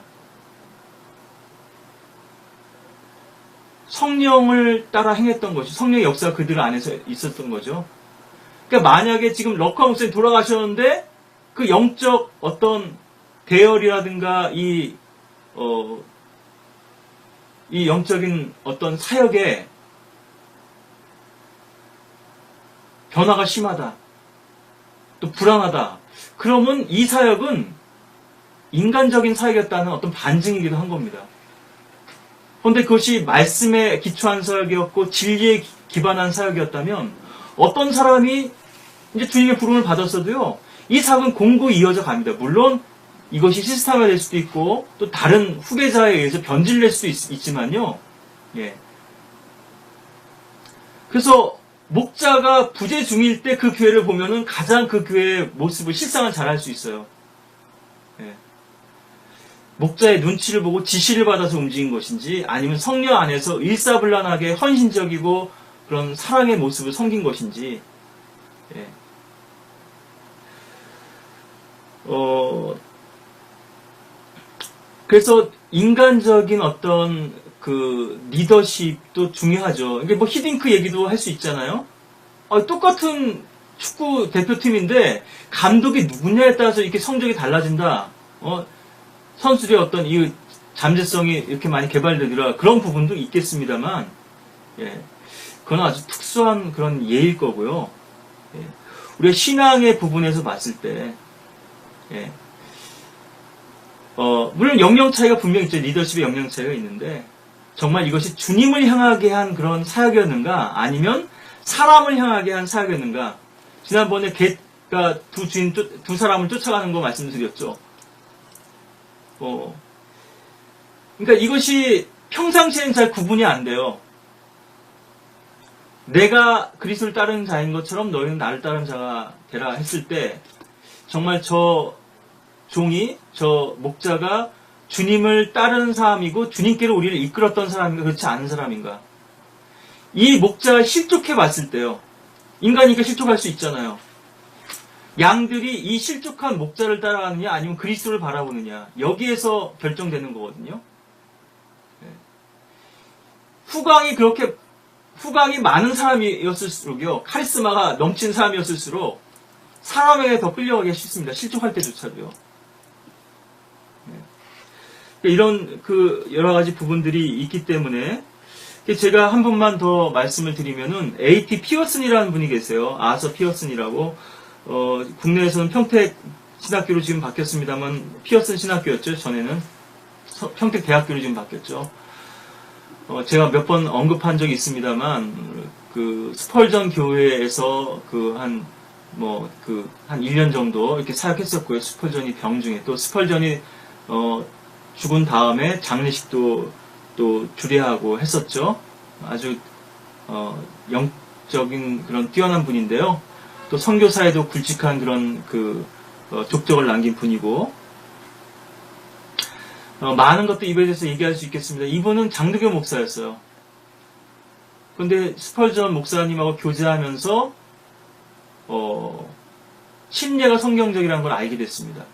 성령을 따라 행했던 것이 성령의 역사가 그들 안에서 있었던 거죠. 그러니까 만약에 지금 러커마 목사님 돌아가셨는데 그 영적 어떤 대열이라든가 이 영적인 어떤 사역에 변화가 심하다. 또 불안하다. 그러면 이 사역은 인간적인 사역이었다는 어떤 반증이기도 한 겁니다. 그런데 그것이 말씀에 기초한 사역이었고 진리에 기반한 사역이었다면 어떤 사람이 이제 주님의 부름을 받았어도요. 이 사역은 공고히 이어져 갑니다. 물론 이것이 시스템화될 수도 있고 또 다른 후계자에 의해서 변질될 수도 있지만요. 그래서 목자가 부재 중일 때 그 교회를 보면은 가장 그 교회의 모습을 실상을 잘 알 수 있어요. 목자의 눈치를 보고 지시를 받아서 움직인 것인지 아니면 성녀 안에서 일사불란하게 헌신적이고 그런 사랑의 모습을 섬긴 것인지 예. 그래서 인간적인 어떤 그 리더십도 중요하죠. 이게 뭐 히딩크 얘기도 할 수 있잖아요. 똑같은 축구 대표팀인데 감독이 누구냐에 따라서 이렇게 성적이 달라진다. 선수들의 어떤 이 잠재성이 이렇게 많이 개발되더라. 그런 부분도 있겠습니다만, 예. 그건 아주 특수한 그런 예일 거고요. 예. 우리가 신앙의 부분에서 봤을 때, 예. 물론 역량 차이가 분명히 있죠. 리더십의 역량 차이가 있는데, 정말 이것이 주님을 향하게 한 그런 사역이었는가, 아니면 사람을 향하게 한 사역이었는가. 지난번에 개가 두 사람을 쫓아가는 거 말씀드렸죠. 그러니까 이것이 평상시엔 잘 구분이 안 돼요. 내가 그리스도를 따르는 자인 것처럼 너희는 나를 따르는 자가 되라 했을 때 정말 저 종이, 저 목자가 주님을 따르는 사람이고 주님께로 우리를 이끌었던 사람인가 그렇지 않은 사람인가. 이 목자가 실족해 봤을 때요. 인간이니까 실족할 수 있잖아요. 양들이 이 실족한 목자를 따라가느냐 아니면 그리스도를 바라보느냐 여기에서 결정되는 거거든요. 후광이 많은 사람이었을수록요. 카리스마가 넘친 사람이었을수록 사람에게 더 끌려가기 쉽습니다. 실족할 때조차도요. 이런 그 여러 가지 부분들이 있기 때문에 제가 한 번만 더 말씀을 드리면은 A.T. 피어슨이라는 분이 계세요. 아서 피어슨이라고 국내에서는 평택 신학교로 지금 바뀌었습니다만 피어슨 신학교였죠. 전에는 평택 대학교로 지금 바뀌었죠. 제가 몇 번 언급한 적이 있습니다만 그 스펄전 교회에서 한 1년 정도 이렇게 사역했었고요. 스펄전이 병중에 또 스펄전이 죽은 다음에 장례식도 또 주례하고 했었죠. 아주 영적인 그런 뛰어난 분인데요. 또 선교사에도 굵직한 그런 족적을 남긴 분이고 많은 것도 이번에 대해서 얘기할 수 있겠습니다. 이분은 장르교 목사였어요. 그런데 스펄전 목사님하고 교제하면서 침례가 성경적이라는 걸 알게 됐습니다.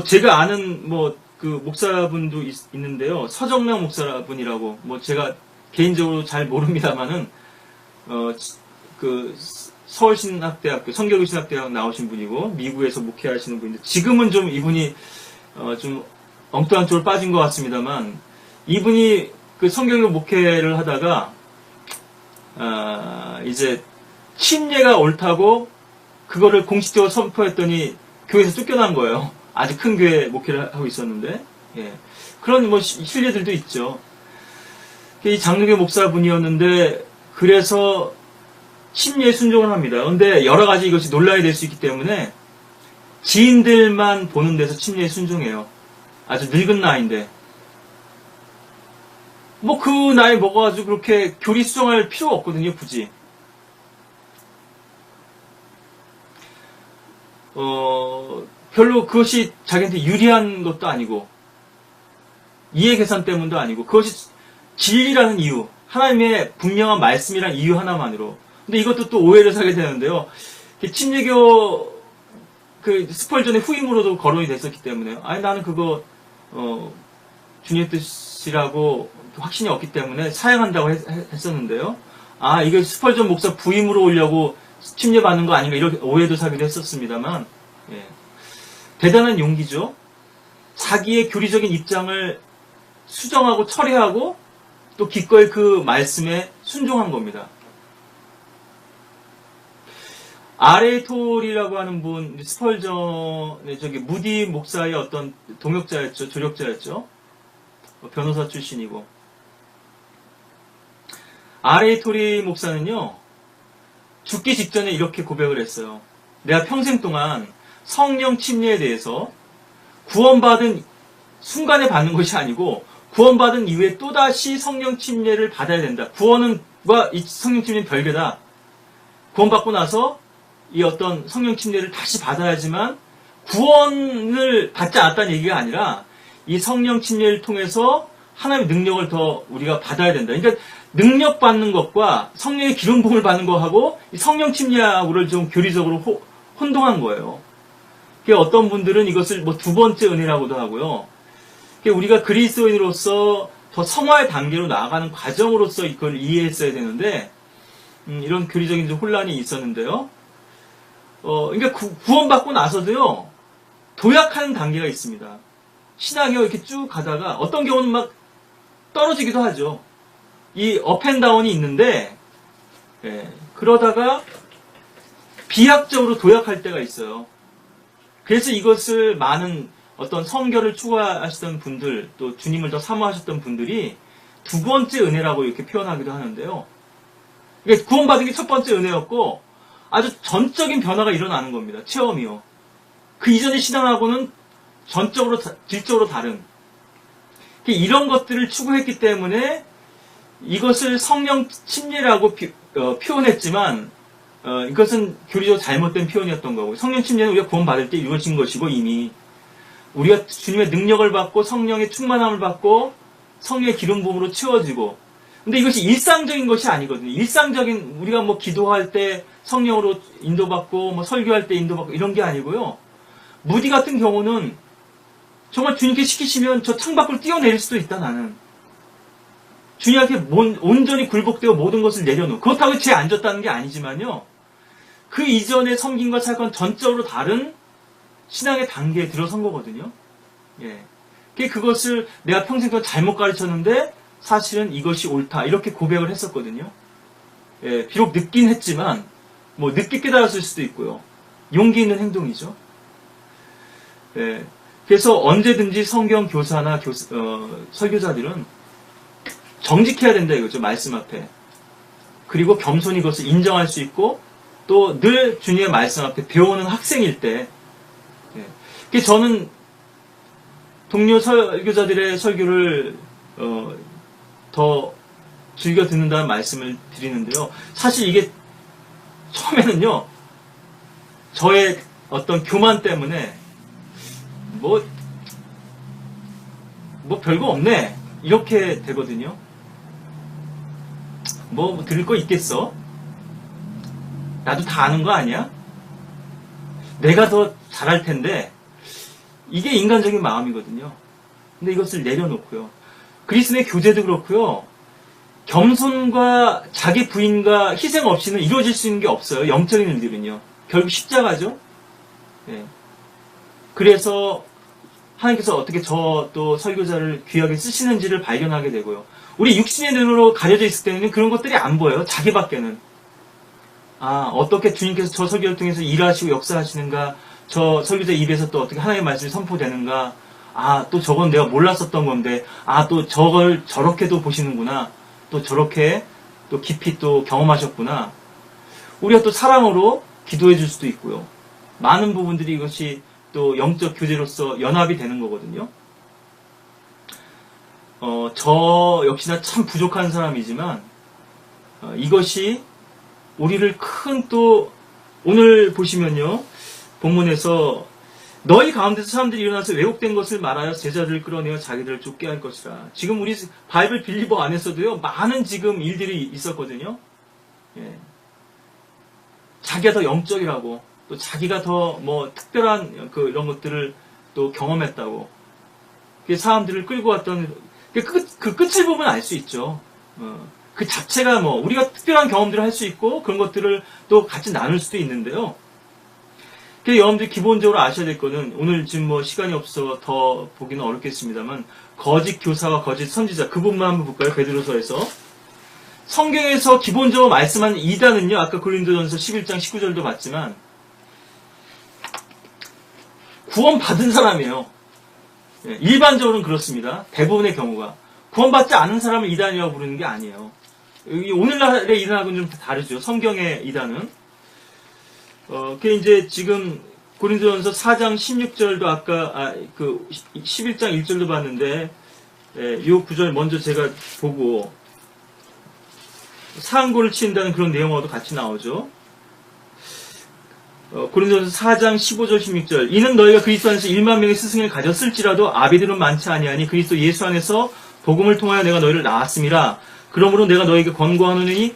제가 아는 그 목사분도 있는데요. 서정락 목사분이라고 제가 개인적으로 잘 모릅니다만은 서울신학대학교 성결교신학대학 나오신 분이고 미국에서 목회하시는 분인데 지금은 좀 이분이 좀 엉뚱한 쪽으로 빠진 것 같습니다만 이분이 그 성경교 목회를 하다가 이제 침례가 옳다고 그거를 공식적으로 선포했더니 교회에서 쫓겨난 거예요. 아주 큰 교회 목회를 하고 있었는데 그런 신뢰들도 있죠. 이 장로교 목사분이었는데 그래서 침례에 순종을 합니다. 그런데 여러 가지 이것이 논란이 될 수 있기 때문에 지인들만 보는 데서 침례에 순종해요. 아주 늙은 나이인데 그 나이 먹어가지고 그렇게 교리 수정할 필요가 없거든요. 굳이 별로 그것이 자기한테 유리한 것도 아니고 이해 계산 때문도 아니고 그것이 진리라는 이유 하나님의 분명한 말씀이란 이유 하나만으로 근데 이것도 또 오해를 사게 되는데요. 침례교 스펄전의 후임으로도 거론이 됐었기 때문에 나는 그거 주님의 뜻이라고 확신이 없기 때문에 사양한다고 했었는데요. 이거 스펄전 목사 부임으로 오려고 침례 받는 거 아닌가 이렇게 오해도 사기도 했었습니다만 대단한 용기죠. 자기의 교리적인 입장을 수정하고 처리하고 또 기꺼이 그 말씀에 순종한 겁니다. R.A. 톨이라고 하는 분, 스펄전의 무디 목사의 어떤 동역자였죠. 조력자였죠. 변호사 출신이고. R.A. 톨이 목사는요, 죽기 직전에 이렇게 고백을 했어요. 내가 평생 동안 성령 침례에 대해서 구원받은 순간에 받는 것이 아니고 구원받은 이후에 또다시 성령 침례를 받아야 된다. 구원과 이 성령 침례는 별개다. 구원받고 나서 이 어떤 성령 침례를 다시 받아야지만 구원을 받지 않았다는 얘기가 아니라 이 성령 침례를 통해서 하나님의 능력을 더 우리가 받아야 된다. 그러니까 능력 받는 것과 성령의 기름 부음을 받는 것하고 이 성령 침례하고를 좀 교리적으로 혼동한 거예요. 어떤 분들은 이것을 뭐 두 번째 은혜라고도 하고요. 우리가 그리스도인으로서 더 성화의 단계로 나아가는 과정으로서 이걸 이해했어야 되는데 이런 교리적인 좀 혼란이 있었는데요. 그러니까 구원받고 나서도요 도약하는 단계가 있습니다. 신앙이 이렇게 쭉 가다가 어떤 경우는 막 떨어지기도 하죠. 이 업앤다운이 있는데 그러다가 비약적으로 도약할 때가 있어요. 그래서 이것을 많은 어떤 성결을 추구하시던 분들, 또 주님을 더 사모하셨던 분들이 두 번째 은혜라고 이렇게 표현하기도 하는데요. 그러니까 구원받은 게 첫 번째 은혜였고 아주 전적인 변화가 일어나는 겁니다. 체험이요. 그 이전의 신앙하고는 전적으로, 질적으로 다른. 이런 것들을 추구했기 때문에 이것을 성령 침례라고 표현했지만 이것은 교리적으로 잘못된 표현이었던 거고, 성령 침례는 우리가 구원받을 때 이루어진 것이고, 이미 우리가 주님의 능력을 받고 성령의 충만함을 받고 성령의 기름 부음으로 채워지고, 근데 이것이 일상적인 것이 아니거든요. 일상적인 우리가 뭐 기도할 때 성령으로 인도받고 뭐 설교할 때 인도받고 이런 게 아니고요. 무디 같은 경우는 정말 주님께 시키시면 저 창밖으로 뛰어내릴 수도 있다, 나는. 주님한테 온전히 굴복되어 모든 것을 내려놓고, 그렇다고 죄 안 졌다는 게 아니지만요. 그 이전의 섬김과 사역과는 전적으로 다른 신앙의 단계에 들어선 거거든요. 그것을 내가 평생 동안 잘못 가르쳤는데 사실은 이것이 옳다, 이렇게 고백을 했었거든요. 비록 늦긴 했지만 뭐 늦게 깨달았을 수도 있고요. 용기 있는 행동이죠. 그래서 언제든지 성경 교사나 설교자들은 정직해야 된다 이거죠. 말씀 앞에. 그리고 겸손히 그것을 인정할 수 있고 또 늘 주님의 말씀 앞에 배우는 학생일 때, 저는 동료 설교자들의 설교를 더 즐겨 듣는다는 말씀을 드리는데요. 사실 이게 처음에는요, 저의 어떤 교만 때문에 뭐 별거 없네 이렇게 되거든요. 뭐 들을 거 있겠어? 나도 다 아는 거 아니야? 내가 더 잘할 텐데, 이게 인간적인 마음이거든요. 근데 이것을 내려놓고요. 그리스도의 교제도 그렇고요. 겸손과 자기 부인과 희생 없이는 이루어질 수 있는 게 없어요. 영적인 일들은요. 결국 십자가죠. 그래서 하나님께서 어떻게 저 또 설교자를 귀하게 쓰시는지를 발견하게 되고요. 우리 육신의 눈으로 가려져 있을 때는 그런 것들이 안 보여요. 자기밖에는. 어떻게 주님께서 저 설교를 통해서 일하시고 역사하시는가, 저 설교자 입에서 또 어떻게 하나님의 말씀이 선포되는가, 또 저건 내가 몰랐었던 건데, 또 저걸 저렇게도 보시는구나, 또 저렇게 또 깊이 또 경험하셨구나. 우리가 또 사랑으로 기도해 줄 수도 있고요. 많은 부분들이 이것이 또 영적 교제로서 연합이 되는 거거든요. 저 역시나 참 부족한 사람이지만, 이것이 우리를 큰 또, 오늘 보시면요, 본문에서 너희 가운데서 사람들이 일어나서 왜곡된 것을 말하여 제자들을 끌어내어 자기들을 쫓게 할 것이라. 지금 우리 바이블 빌리버 안에서도요, 많은 지금 일들이 있었거든요. 자기가 더 영적이라고, 또 자기가 더 뭐 특별한 이런 것들을 또 경험했다고. 사람들을 끌고 왔던, 그 끝을 보면 알 수 있죠. 그 자체가 우리가 특별한 경험들을 할 수 있고, 그런 것들을 또 같이 나눌 수도 있는데요. 여러분들이 기본적으로 아셔야 될 거는, 오늘 지금 시간이 없어서 더 보기는 어렵겠습니다만, 거짓 교사와 거짓 선지자, 그 부분만 한번 볼까요? 베드로서에서. 성경에서 기본적으로 말씀한 이단은요, 아까 고린도전서 11장 19절도 봤지만, 구원받은 사람이에요. 일반적으로는 그렇습니다. 대부분의 경우가. 구원받지 않은 사람을 이단이라고 부르는 게 아니에요. 오늘날의 이단하고는 좀 다르죠. 성경의 이단은. 그게 이제 지금 고린도전서 4장 16절도 아까, 11장 1절도 봤는데, 이 구절 먼저 제가 보고, 상고를 치는다는 그런 내용하고도 같이 나오죠. 고린도전서 4장 15절 16절 이는 너희가 그리스도 안에서 1만 명의 스승을 가졌을지라도 아비들은 많지 아니하니 그리스도 예수 안에서 복음을 통하여 내가 너희를 낳았음이라. 그러므로 내가 너희에게 권고하노니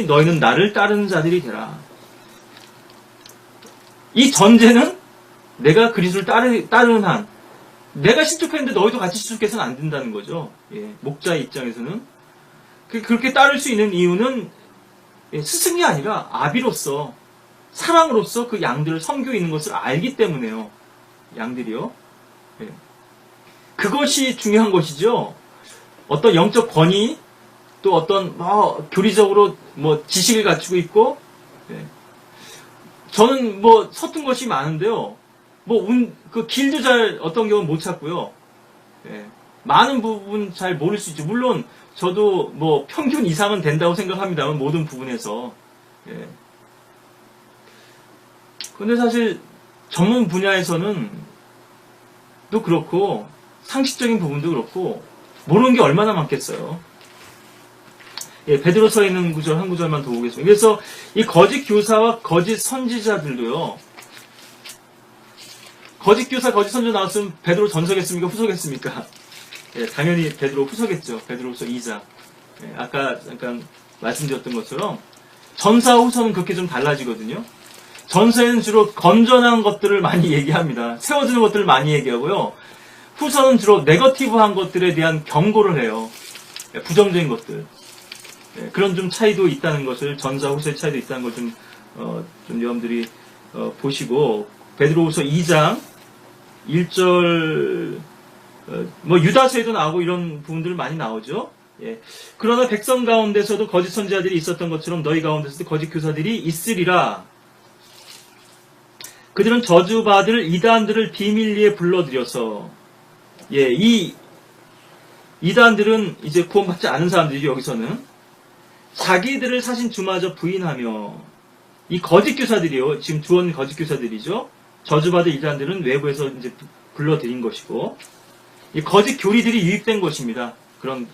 너희는 나를 따르는 자들이 되라. 이 전제는 내가 그리스도를 따르는 한 내가 실족했는데 너희도 같이 실족해서는 안 된다는 거죠. 예, 목자의 입장에서는 그렇게 따를 수 있는 이유는 스승이 아니라 아비로서 사랑으로서 그 양들을 섬기고 있는 것을 알기 때문에요. 양들이요. 예. 그것이 중요한 것이죠. 어떤 영적 권위 또 어떤 교리적으로 지식을 갖추고 있고 예. 저는 서툰 것이 많은데요. 그 길도 잘 어떤 경우는 못 찾고요. 예. 많은 부분 잘 모를 수 있죠. 물론 저도 평균 이상은 된다고 생각합니다만 모든 부분에서. 예. 근데 사실 전문 분야에서는 또 그렇고 상식적인 부분도 그렇고 모르는 게 얼마나 많겠어요. 예, 베드로서에 있는 구절 한 구절만 더 보겠습니다. 그래서 이 거짓 교사와 거짓 선지자들도요. 거짓 교사, 거짓 선지자 나왔으면 베드로 전서겠습니까? 후서겠습니까? 예, 당연히 베드로 후서겠죠. 베드로서 2장. 예, 아까 잠깐 말씀드렸던 것처럼 전사와 후서는 그렇게 좀 달라지거든요. 전서에는 주로 건전한 것들을 많이 얘기합니다. 세워주는 것들을 많이 얘기하고요. 후서는 주로 네거티브한 것들에 대한 경고를 해요. 예, 부정적인 것들. 예, 그런 좀 차이도 있다는 것을 전사 후서의 차이도 있다는 걸 좀 여러분들이 보시고 베드로후서 2장 1절 유다서에도 나오고 이런 부분들 많이 나오죠. 예. 그러나 백성 가운데서도 거짓 선지자들이 있었던 것처럼 너희 가운데서도 거짓 교사들이 있으리라. 그들은 저주받을 이단들을 비밀리에 불러들여서 이 이단들은 이제 구원받지 않은 사람들이죠. 여기서는 자기들을 사신 주마저 부인하며 이 거짓 교사들이요. 지금 주원 거짓 교사들이죠. 저주받을 이단들은 외부에서 이제 불러들인 것이고 이 거짓 교리들이 유입된 것입니다. 그런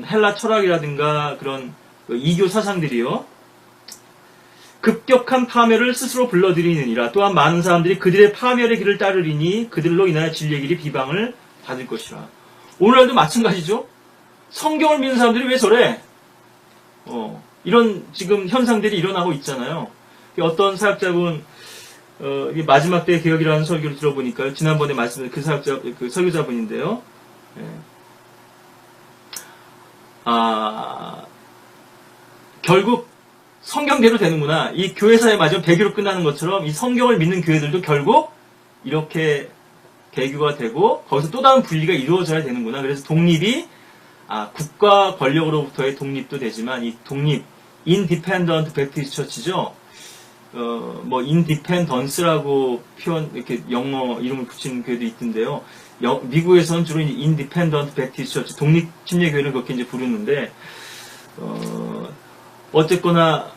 헬라 철학이라든가 그런 이교 사상들이요. 급격한 파멸을 스스로 불러들이느니라. 또한 많은 사람들이 그들의 파멸의 길을 따르리니 그들로 인하여 진리의 길이 비방을 받을 것이라. 오늘날도 마찬가지죠. 성경을 믿는 사람들이 왜 저래? 이런 지금 현상들이 일어나고 있잖아요. 어떤 사역자분 마지막 때의 개혁이라는 설교를 들어보니까 지난번에 말씀드린 그 설교자분인데요. 예. 결국 성경대로 되는구나. 이 교회사의 마지막 배교로 끝나는 것처럼 이 성경을 믿는 교회들도 결국 이렇게 배교가 되고 거기서 또 다른 분리가 이루어져야 되는구나. 그래서 독립이 국가 권력으로부터의 독립도 되지만 이 독립 Independent Baptist Church죠. 인디펜던스라고 이렇게 영어 이름을 붙이는 교회도 있던데요. 미국에서는 주로 Independent Baptist Church, 독립 침례교회를 그렇게 이제 부르는데, 어쨌거나,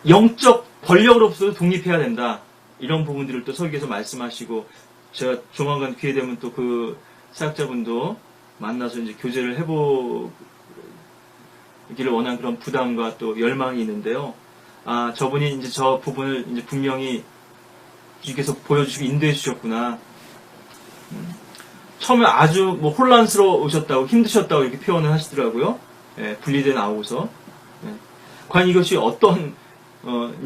영적 권력으로부터 독립해야 된다. 이런 부분들을 또 설교에서 말씀하시고, 제가 조만간 기회 되면 또 그 사역자분도 만나서 이제 교제를 해보기를 원하는 그런 부담과 또 열망이 있는데요. 저분이 이제 저 부분을 이제 분명히 주께서 보여주시고 인도해 주셨구나. 처음에 아주 혼란스러우셨다고, 힘드셨다고 이렇게 표현을 하시더라고요. 예, 분리돼 나오고서. 예. 과연 이것이 어떤,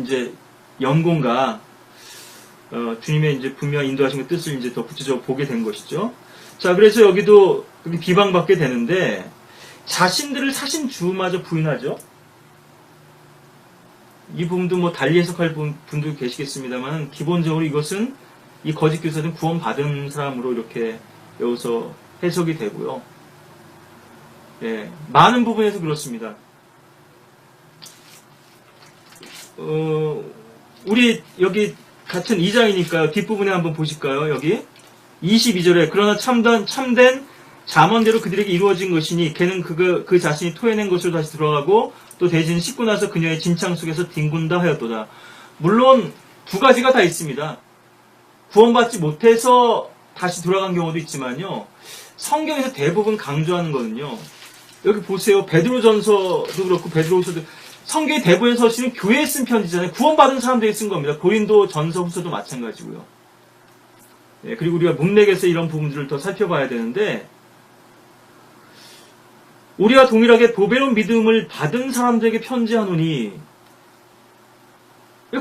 이제, 연공과, 주님의 이제 분명히 인도하신 그 뜻을 이제 더 구체적으로 보게 된 것이죠. 자, 그래서 여기도 그렇게 비방받게 되는데, 자신들을 사신 주마저 부인하죠. 이 부분도 달리 해석할 분도 계시겠습니다만, 기본적으로 이것은 이 거짓 교사들은 구원받은 사람으로 이렇게 여기서 해석이 되고요. 예, 많은 부분에서 그렇습니다. 우리 여기 같은 2장이니까요. 뒷부분에 한번 보실까요? 여기 22절에 그러나 참된 잠언대로 그들에게 이루어진 것이니 걔는 그 자신이 토해낸 것으로 다시 들어가고 또 대신 씻고 나서 그녀의 진창 속에서 뒹군다 하였도다. 물론 두 가지가 다 있습니다. 구원받지 못해서 다시 돌아간 경우도 있지만요. 성경에서 대부분 강조하는 거는요. 여기 보세요. 베드로전서도 그렇고 베드로후서도 성경의 대부분의 서신은 교회에 쓴 편지잖아요. 구원받은 사람들이 쓴 겁니다. 고린도 전서 후서도 마찬가지고요. 예, 그리고 우리가 문맥에서 이런 부분들을 더 살펴봐야 되는데, 우리와 동일하게 보배로운 믿음을 받은 사람들에게 편지하노니,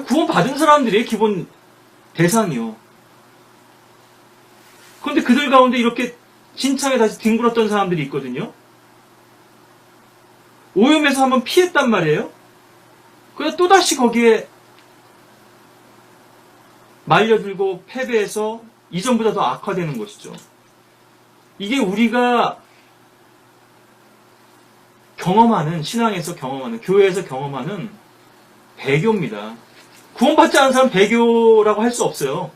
구원받은 사람들이 기본 대상이요. 그런데 그들 가운데 이렇게 진창에 다시 뒹굴었던 사람들이 있거든요. 오염에서 한번 피했단 말이에요. 그래서 또다시 거기에 말려들고 패배해서 이전보다 더 악화되는 것이죠. 이게 우리가 경험하는, 신앙에서 경험하는, 교회에서 경험하는 배교입니다. 구원받지 않은 사람 배교라고 할 수 없어요.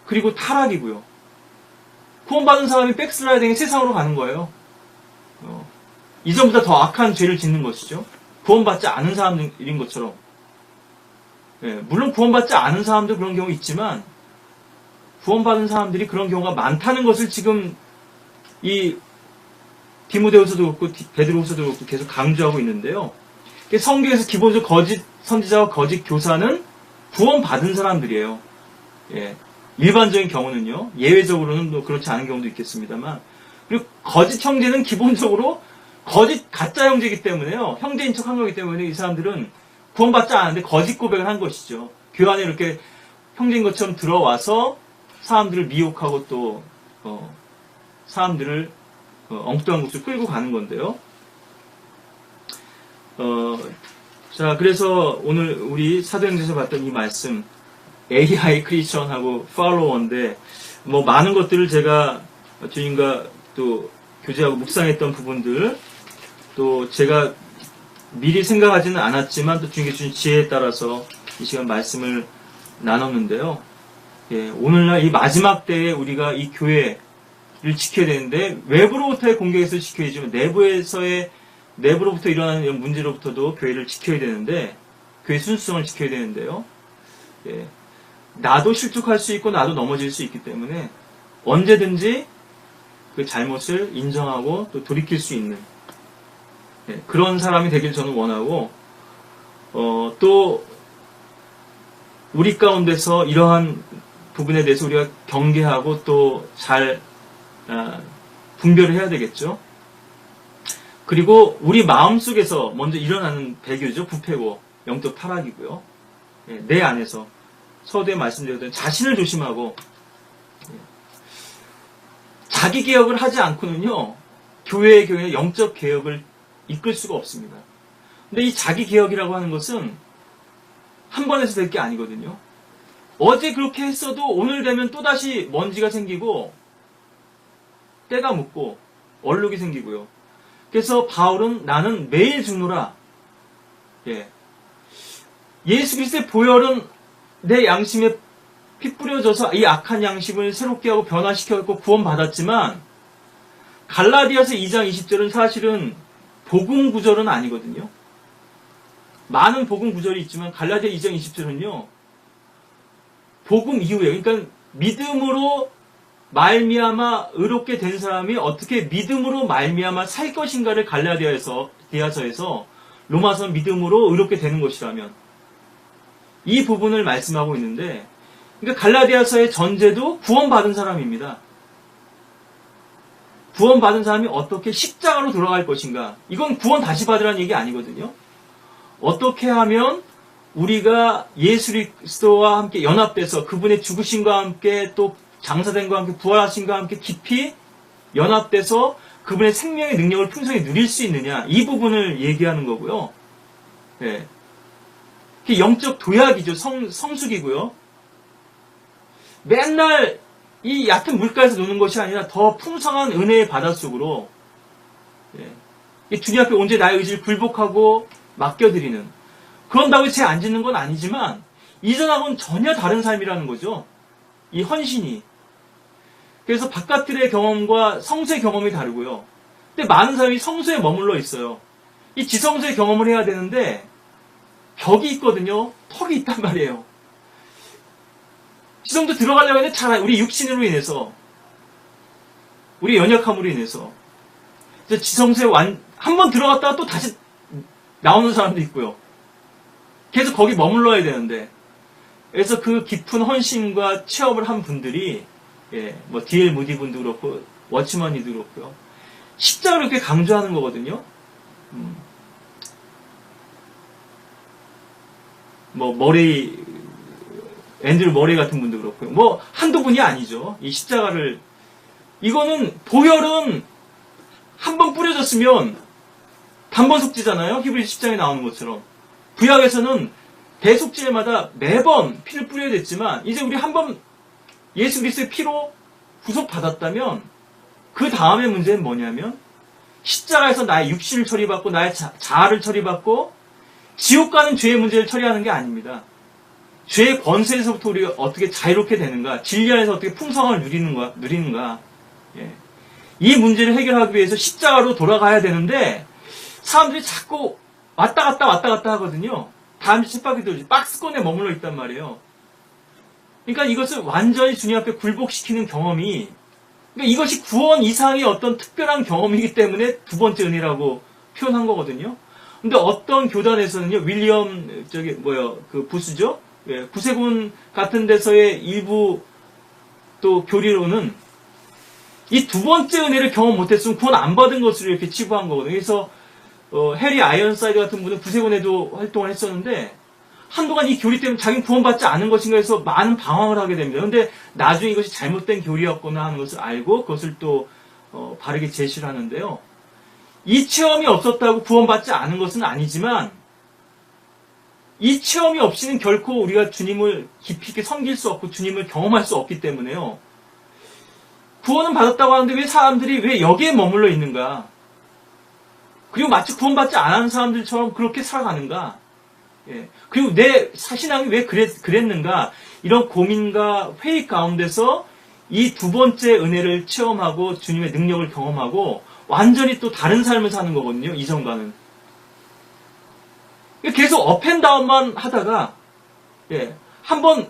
그리고 타락이고요. 구원받은 사람이 백슬라이딩 세상으로 가는 거예요. 이전보다 더 악한 죄를 짓는 것이죠. 구원받지 않은 사람들인 것처럼. 물론 구원받지 않은 사람도 그런 경우 있지만, 구원받은 사람들이 그런 경우가 많다는 것을 지금 이 디모데후서도 그렇고 베드로후서도 그렇고 계속 강조하고 있는데요. 성경에서 기본적으로 거짓 선지자와 거짓 교사는 구원받은 사람들이에요. 일반적인 경우는요. 예외적으로는 또 그렇지 않은 경우도 있겠습니다만. 그리고 거짓 형제는 기본적으로 거짓 가짜 형제이기 때문에요. 형제인 척 한 거기 때문에 이 사람들은 구원받지 않았는데 거짓 고백을 한 것이죠. 교회 안에 이렇게 형제인 것처럼 들어와서 사람들을 미혹하고 또 사람들을 엉뚱한 곳으로 끌고 가는 건데요. 자, 그래서 오늘 우리 사도행전에서 봤던 이 말씀, AI 크리스천하고 팔로워인데, 많은 것들을 제가 주님과 또 교제하고 묵상했던 부분들, 또 제가 미리 생각하지는 않았지만 또 주님께 주신 지혜에 따라서 이 시간 말씀을 나눴는데요. 오늘날 이 마지막 때에 우리가 이 교회를 지켜야 되는데, 외부로부터의 공격에서 지켜야 되지만 내부로부터 일어나는 이런 문제로부터도 교회를 지켜야 되는데, 교회 순수성을 지켜야 되는데요. 나도 실족할 수 있고 나도 넘어질 수 있기 때문에 언제든지 그 잘못을 인정하고 또 돌이킬 수 있는 그런 사람이 되길 저는 원하고, 또 우리 가운데서 이러한 부분에 대해서 우리가 경계하고 또 잘 분별을 해야 되겠죠. 그리고 우리 마음속에서 먼저 일어나는 배교죠. 부패고 영적 타락이고요. 내 안에서 서두에 말씀드렸던 자신을 조심하고, 자기 개혁을 하지 않고는요, 교회의 영적 개혁을 이끌 수가 없습니다. 근데 이 자기 개혁이라고 하는 것은 한 번 해서 될 게 아니거든요. 어제 그렇게 했어도 오늘 되면 또다시 먼지가 생기고 때가 묻고 얼룩이 생기고요. 그래서 바울은 나는 매일 죽노라. 예수 그리스도의 보혈은 내 양심에 피 뿌려져서 이 악한 양심을 새롭게 하고 변화시켜갖고 구원받았지만, 갈라디아서 2장 20절은 사실은 복음 구절은 아니거든요. 많은 복음 구절이 있지만 갈라디아 2장 20절은요. 복음 이후에, 그러니까 믿음으로 말미암아 의롭게 된 사람이 어떻게 믿음으로 말미암아 살 것인가를 갈라디아서에서 로마서 믿음으로 의롭게 되는 것이라면, 이 부분을 말씀하고 있는데, 그러니까 갈라디아서의 전제도 구원받은 사람입니다. 구원받은 사람이 어떻게 십자가로 돌아갈 것인가. 이건 구원 다시 받으라는 얘기 아니거든요. 어떻게 하면 우리가 예수 그리스도와 함께 연합돼서 그분의 죽으심과 함께 또 장사된과 함께 부활하심과 함께 깊이 연합돼서 그분의 생명의 능력을 풍성히 누릴 수 있느냐. 이 부분을 얘기하는 거고요. 그게 영적 도약이죠. 성숙이고요. 맨날 이 얕은 물가에서 노는 것이 아니라 더 풍성한 은혜의 바닷속으로 주님 앞에 온전히 나의 의지를 굴복하고 맡겨드리는, 그런다고 죄 안 짓는 건 아니지만 이전하고는 전혀 다른 삶이라는 거죠. 이 헌신이. 그래서 바깥들의 경험과 성수의 경험이 다르고요. 근데 많은 사람이 성수에 머물러 있어요. 이 지성수의 경험을 해야 되는데 벽이 있거든요. 턱이 있단 말이에요. 지성도 들어가려고 했는데 잘 우리 육신으로 인해서, 우리 연약함으로 인해서. 그래서 지성소에 한번 들어갔다가 또 다시 나오는 사람도 있고요. 계속 거기 머물러야 되는데, 그래서 그 깊은 헌신과 체험을 한 분들이, 뭐 D.L. 무디 분도 그렇고 워치먼이도 그렇고요. 십자가를 이렇게 강조하는 거거든요. 뭐 머레이, 앤드류 머레이 같은 분도 그렇고요. 뭐 한두 분이 아니죠. 이 십자가를, 이거는 보혈은 한 번 뿌려졌으면 단번 속죄잖아요. 히브리서 10장에 나오는 것처럼. 구약에서는 대속죄마다 매번 피를 뿌려야 됐지만, 이제 우리 한 번 예수 그리스도의 피로 구속받았다면, 그 다음의 문제는 뭐냐면, 십자가에서 나의 육신을 처리받고, 나의 자아를 처리받고, 지옥 가는 죄의 문제를 처리하는 게 아닙니다. 죄의 권세에서부터 우리가 어떻게 자유롭게 되는가, 진리 안에서 어떻게 풍성함을 누리는가, 이 문제를 해결하기 위해서 십자가로 돌아가야 되는데, 사람들이 자꾸 왔다 갔다 하거든요. 다음 주 쳇바퀴 돌지, 박스권에 머물러 있단 말이에요. 그러니까 이것을 완전히 주님 앞에 굴복시키는 경험이, 그러니까 이것이 구원 이상의 어떤 특별한 경험이기 때문에 두 번째 은혜라고 표현한 거거든요. 근데 어떤 교단에서는요, 윌리엄, 그 부스죠? 구세군 같은 데서의 일부 또 교리로는 이 두 번째 은혜를 경험 못했으면 구원 안 받은 것으로 이렇게 치부한 거거든요. 그래서 해리 아이언사이드 같은 분은 구세군에도 활동을 했었는데, 한동안 이 교리 때문에 자기는 구원받지 않은 것인가 해서 많은 방황을 하게 됩니다. 그런데 나중에 이것이 잘못된 교리였거나 하는 것을 알고 그것을 또 바르게 제시를 하는데요. 이 체험이 없었다고 구원받지 않은 것은 아니지만, 이 체험이 없이는 결코 우리가 주님을 깊이 있게 섬길 수 없고 주님을 경험할 수 없기 때문에요. 구원은 받았다고 하는데 왜 사람들이 왜 여기에 머물러 있는가? 그리고 마치 구원받지 않은 사람들처럼 그렇게 살아가는가? 그리고 내 신앙이 왜 그랬는가? 이런 고민과 회의 가운데서 이 두 번째 은혜를 체험하고 주님의 능력을 경험하고 완전히 또 다른 삶을 사는 거거든요. 이전과는. 계속 업앤다운만 하다가 한번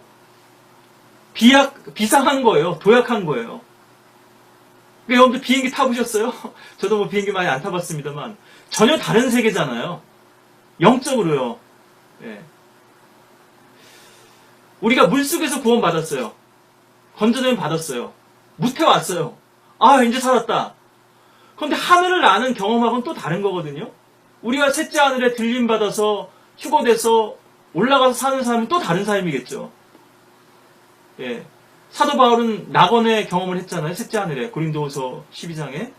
비상한 거예요. 도약한 거예요. 여러분들 비행기 타보셨어요? 저도 뭐 비행기 많이 안 타봤습니다만 전혀 다른 세계잖아요. 영적으로요. 우리가 물속에서 구원받았어요. 건져내면 받았어요. 무태 왔어요. 아, 이제 살았다. 그런데 하늘을 나는 경험하고는 또 다른 거거든요. 우리가 셋째 하늘에 들림받아서 휴거돼서 올라가서 사는 삶은 또 다른 삶이겠죠. 사도 바울은 낙원의 경험을 했잖아요. 셋째 하늘에. 고린도후서 12장에.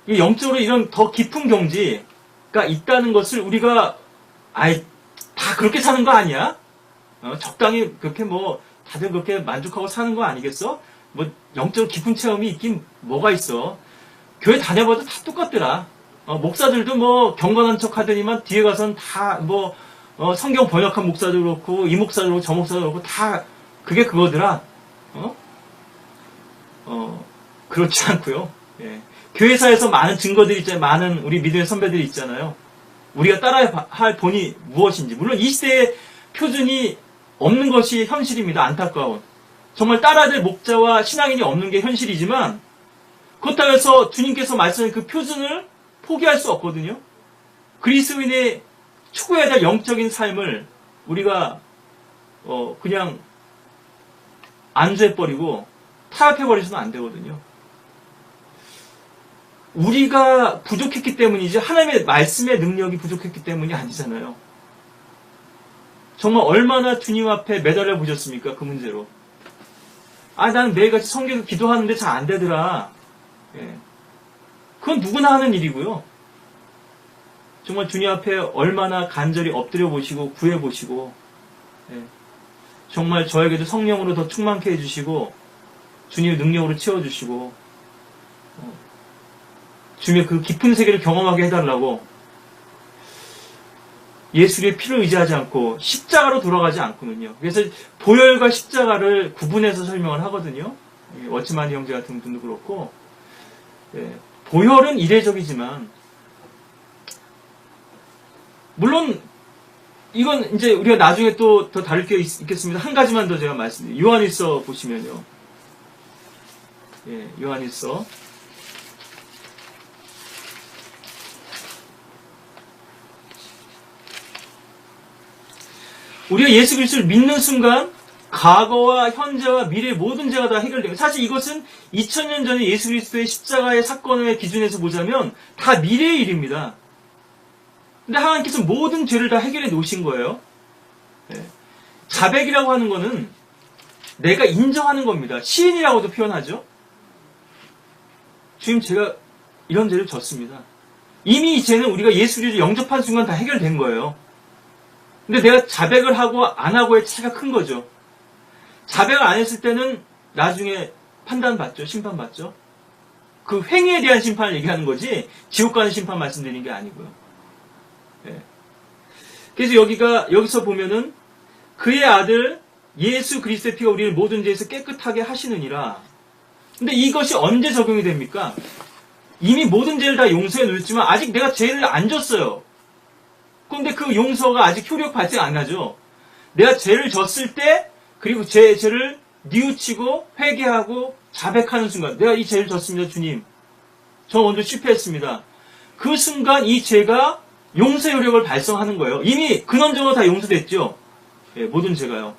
이 영적으로 이런 더 깊은 경지가 있다는 것을 우리가 다 그렇게 사는 거 아니야? 적당히 그렇게 뭐 다들 그렇게 만족하고 사는 거 아니겠어? 뭐 영적으로 깊은 체험이 있긴 뭐가 있어? 교회 다녀봐도 다 똑같더라. 목사들도 뭐 경건한 척 하더니만 뒤에 가서는 다 뭐 성경 번역한 목사도 그렇고 이 목사도 그렇고 저 목사도 그렇고 다 그게 그거더라. 그렇지 않고요. 교회사에서 많은 증거들이 있잖아요. 많은 우리 믿음의 선배들이 있잖아요. 우리가 따라야 할 본이 무엇인지. 물론 이 시대의 표준이 없는 것이 현실입니다. 안타까운. 정말 따라야 될 목자와 신앙인이 없는 게 현실이지만, 그렇다고 해서 주님께서 말씀하신 그 표준을 포기할 수 없거든요. 그리스도인의 추구해야 될 영적인 삶을 우리가 그냥 안주해버리고 타협해버리서는 안 되거든요. 우리가 부족했기 때문이지 하나님의 말씀의 능력이 부족했기 때문이 아니잖아요. 정말 얼마나 주님 앞에 매달려 보셨습니까? 그 문제로. 나는 매일같이 성경에서 기도하는데 잘 안 되더라. 그건 누구나 하는 일이고요. 정말 주님 앞에 얼마나 간절히 엎드려 보시고 구해 보시고 정말 저에게도 성령으로 더 충만케 해주시고 주님의 능력으로 채워주시고 주님의 그 깊은 세계를 경험하게 해달라고 예수의 피를 의지하지 않고 십자가로 돌아가지 않거든요. 그래서 보혈과 십자가를 구분해서 설명을 하거든요. 워치마니 형제 같은 분도 그렇고 보혈은 이례적이지만 물론 이건 이제 우리가 나중에 또 더 다룰 게 있겠습니다. 한 가지만 더 제가 말씀드릴게요. 요한일서 보시면요. 요한일서 우리가 예수 그리스도를 믿는 순간 과거와 현재와 미래의 모든 죄가 다 해결돼요. 사실 이것은 2000년 전에 예수 그리스도의 십자가의 사건의 기준에서 보자면 다 미래의 일입니다. 근데 하나님께서 모든 죄를 다 해결해 놓으신 거예요. 네. 자백이라고 하는 거는 내가 인정하는 겁니다. 시인이라고도 표현하죠. 주님, 제가 이런 죄를 졌습니다. 이미 이 죄는 우리가 예수 그리스도를 영접한 순간 다 해결된 거예요. 근데 내가 자백을 하고 안 하고의 차이가 큰 거죠. 자백을 안 했을 때는 나중에 판단받죠. 심판받죠. 그 행위에 대한 심판을 얘기하는 거지 지옥 가는 심판 말씀드리는 게 아니고요. 네. 그래서 여기서 보면은 그의 아들 예수 그리스도의 피가 우리를 모든 죄에서 깨끗하게 하시느니라. 근데 이것이 언제 적용이 됩니까? 이미 모든 죄를 다 용서해 놓았지만 아직 내가 죄를 안 졌어요. 그런데 그 용서가 아직 효력 발생 안 하죠. 내가 죄를 졌을 때 그리고 죄를 뉘우치고 회개하고 자백하는 순간 내가 이 죄를 졌습니다. 주님. 저 먼저 실패했습니다. 그 순간 이 죄가 용서 효력을 발생하는 거예요. 이미 근원적으로 다 용서됐죠. 예, 모든 죄가요.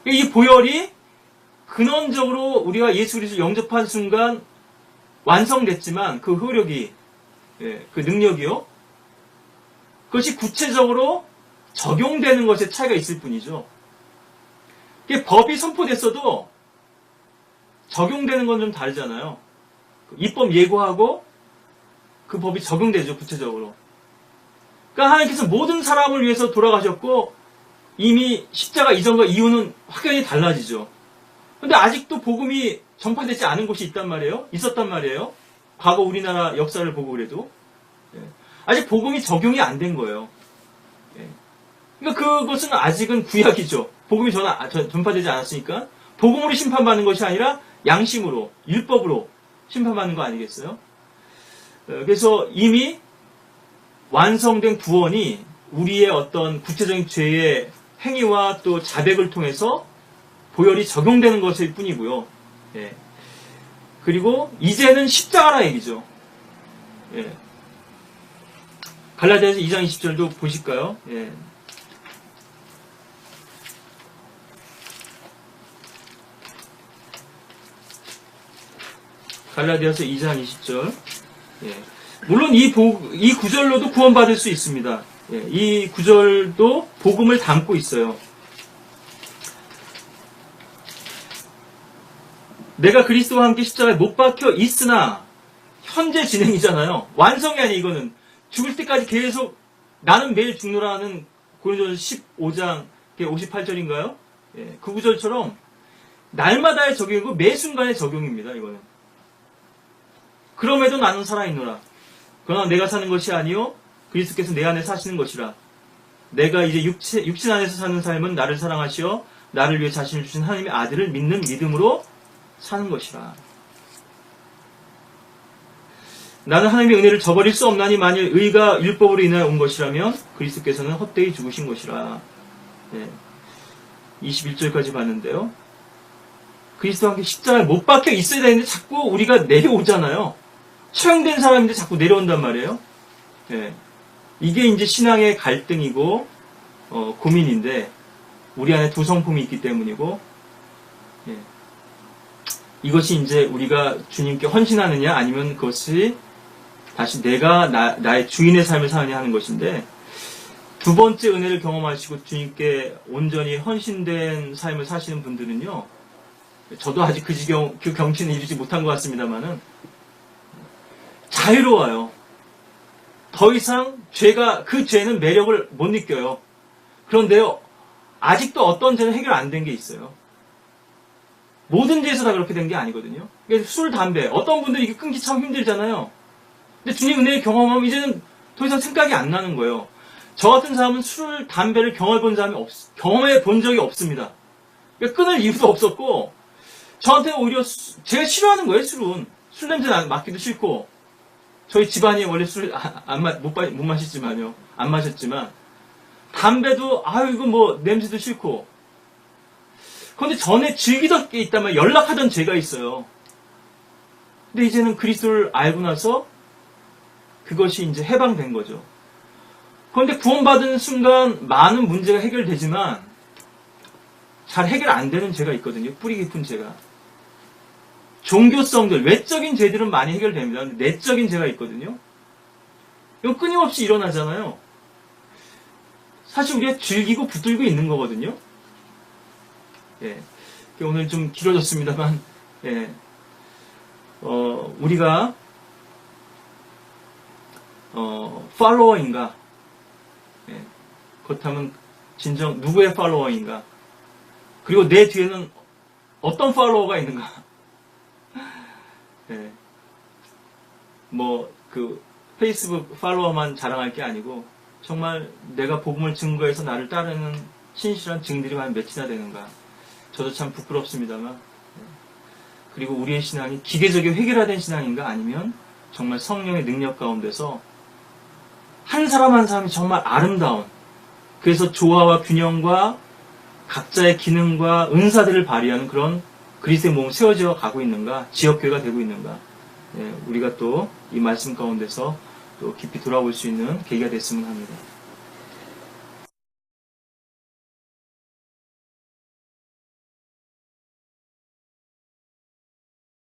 이 보혈이 근원적으로 우리가 예수 그리스도를 영접한 순간 완성됐지만 그 효력이 그 능력이요. 그것이 구체적으로 적용되는 것에 차이가 있을 뿐이죠. 법이 선포됐어도 적용되는 건 좀 다르잖아요. 입법 예고하고 그 법이 적용되죠. 구체적으로. 그러니까 하나님께서 모든 사람을 위해서 돌아가셨고 이미 십자가 이전과 이후는 확연히 달라지죠. 근데 아직도 복음이 전파되지 않은 곳이 있단 말이에요. 있었단 말이에요. 과거 우리나라 역사를 보고 그래도. 아직 복음이 적용이 안 된 거예요. 그러니까 그것은 아직은 구약이죠. 복음이 전파되지 않았으니까 복음으로 심판받는 것이 아니라 양심으로, 율법으로 심판받는 거 아니겠어요? 그래서 이미 완성된 구원이 우리의 어떤 구체적인 죄의 행위와 또 자백을 통해서 보혈이 적용되는 것일 뿐이고요. 예. 그리고 이제는 십자가라 얘기죠. 예. 갈라디아서 2장 20절도 보실까요? 예. 갈라디아서 2장 20절. 예. 물론 이 구절로도 구원받을 수 있습니다. 예. 이 구절도 복음을 담고 있어요. 내가 그리스도와 함께 십자가에 못 박혀 있으나 현재 진행이잖아요. 완성이 아니에요. 이거는 죽을 때까지 계속 나는 매일 죽노라는 고린도전서 15장 58절인가요? 예, 그 구절처럼 날마다의 적용이고 매 순간의 적용입니다. 이거는. 그럼에도 나는 살아있노라. 그러나 내가 사는 것이 아니요 그리스도께서 내 안에 사시는 것이라. 내가 이제 육신 안에서 사는 삶은 나를 사랑하시어 나를 위해 자신을 주신 하나님의 아들을 믿는 믿음으로 사는 것이라. 나는 하나님의 은혜를 저버릴 수 없나니 만일 의가 율법으로 인하여 온 것이라면 그리스도께서는 헛되이 죽으신 것이라. 네. 21절까지 봤는데요. 그리스도와 함께 십자가에 못 박혀 있어야 되는데 자꾸 우리가 내려오잖아요. 처형된 사람인데 자꾸 내려온단 말이에요. 네. 이게 이제 신앙의 갈등이고 고민인데 우리 안에 두 성품이 있기 때문이고 네. 이것이 이제 우리가 주님께 헌신하느냐 아니면 그것이 다시 내가 나의 주인의 삶을 사느냐 하는 것인데 두 번째 은혜를 경험하시고 주님께 온전히 헌신된 삶을 사시는 분들은요. 저도 아직 그 경치는 이루지 못한 것 같습니다만은 자유로워요. 더 이상 그 죄는 매력을 못 느껴요. 그런데요. 아직도 어떤 죄는 해결 안 된 게 있어요. 모든 죄에서 다 그렇게 된 게 아니거든요. 술, 담배. 어떤 분들이 이게 끊기 참 힘들잖아요. 근데 주님 은혜를 경험하면 이제는 더 이상 생각이 안 나는 거예요. 저 같은 사람은 술, 담배를 경험해 본 적이 없습니다. 그러니까 끊을 이유도 없었고, 저한테는 오히려 제가 싫어하는 거예요, 술은. 술 냄새 맡기도 싫고, 저희 집안이 원래 술 못 마시지만요. 안 마셨지만, 담배도, 이거 뭐, 냄새도 싫고, 그런데 전에 즐기던 게 있다면 연락하던 죄가 있어요. 근데 이제는 그리스도를 알고 나서 그것이 이제 해방된 거죠. 그런데 구원받은 순간 많은 문제가 해결되지만 잘 해결 안 되는 죄가 있거든요. 뿌리 깊은 죄가. 종교성들, 외적인 죄들은 많이 해결됩니다. 근데 내적인 죄가 있거든요. 이거 끊임없이 일어나잖아요. 사실 우리가 즐기고 붙들고 있는 거거든요. 예. 오늘 좀 길어졌습니다만, 예. 우리가, 팔로워인가? 예. 그렇다면, 진정, 누구의 팔로워인가? 그리고 내 뒤에는 어떤 팔로워가 있는가? 예. 페이스북 팔로워만 자랑할 게 아니고, 정말 내가 복음을 증거해서 나를 따르는 신실한 증들이 한 몇이나 되는가. 저도 참 부끄럽습니다만. 그리고 우리의 신앙이 기계적인 회개화된 신앙인가 아니면 정말 성령의 능력 가운데서 한 사람 한 사람이 정말 아름다운, 그래서 조화와 균형과 각자의 기능과 은사들을 발휘하는 그런 그리스도의 몸 세워져 가고 있는가, 지역교회가 되고 있는가. 우리가 또 이 말씀 가운데서 또 깊이 돌아볼 수 있는 계기가 됐으면 합니다.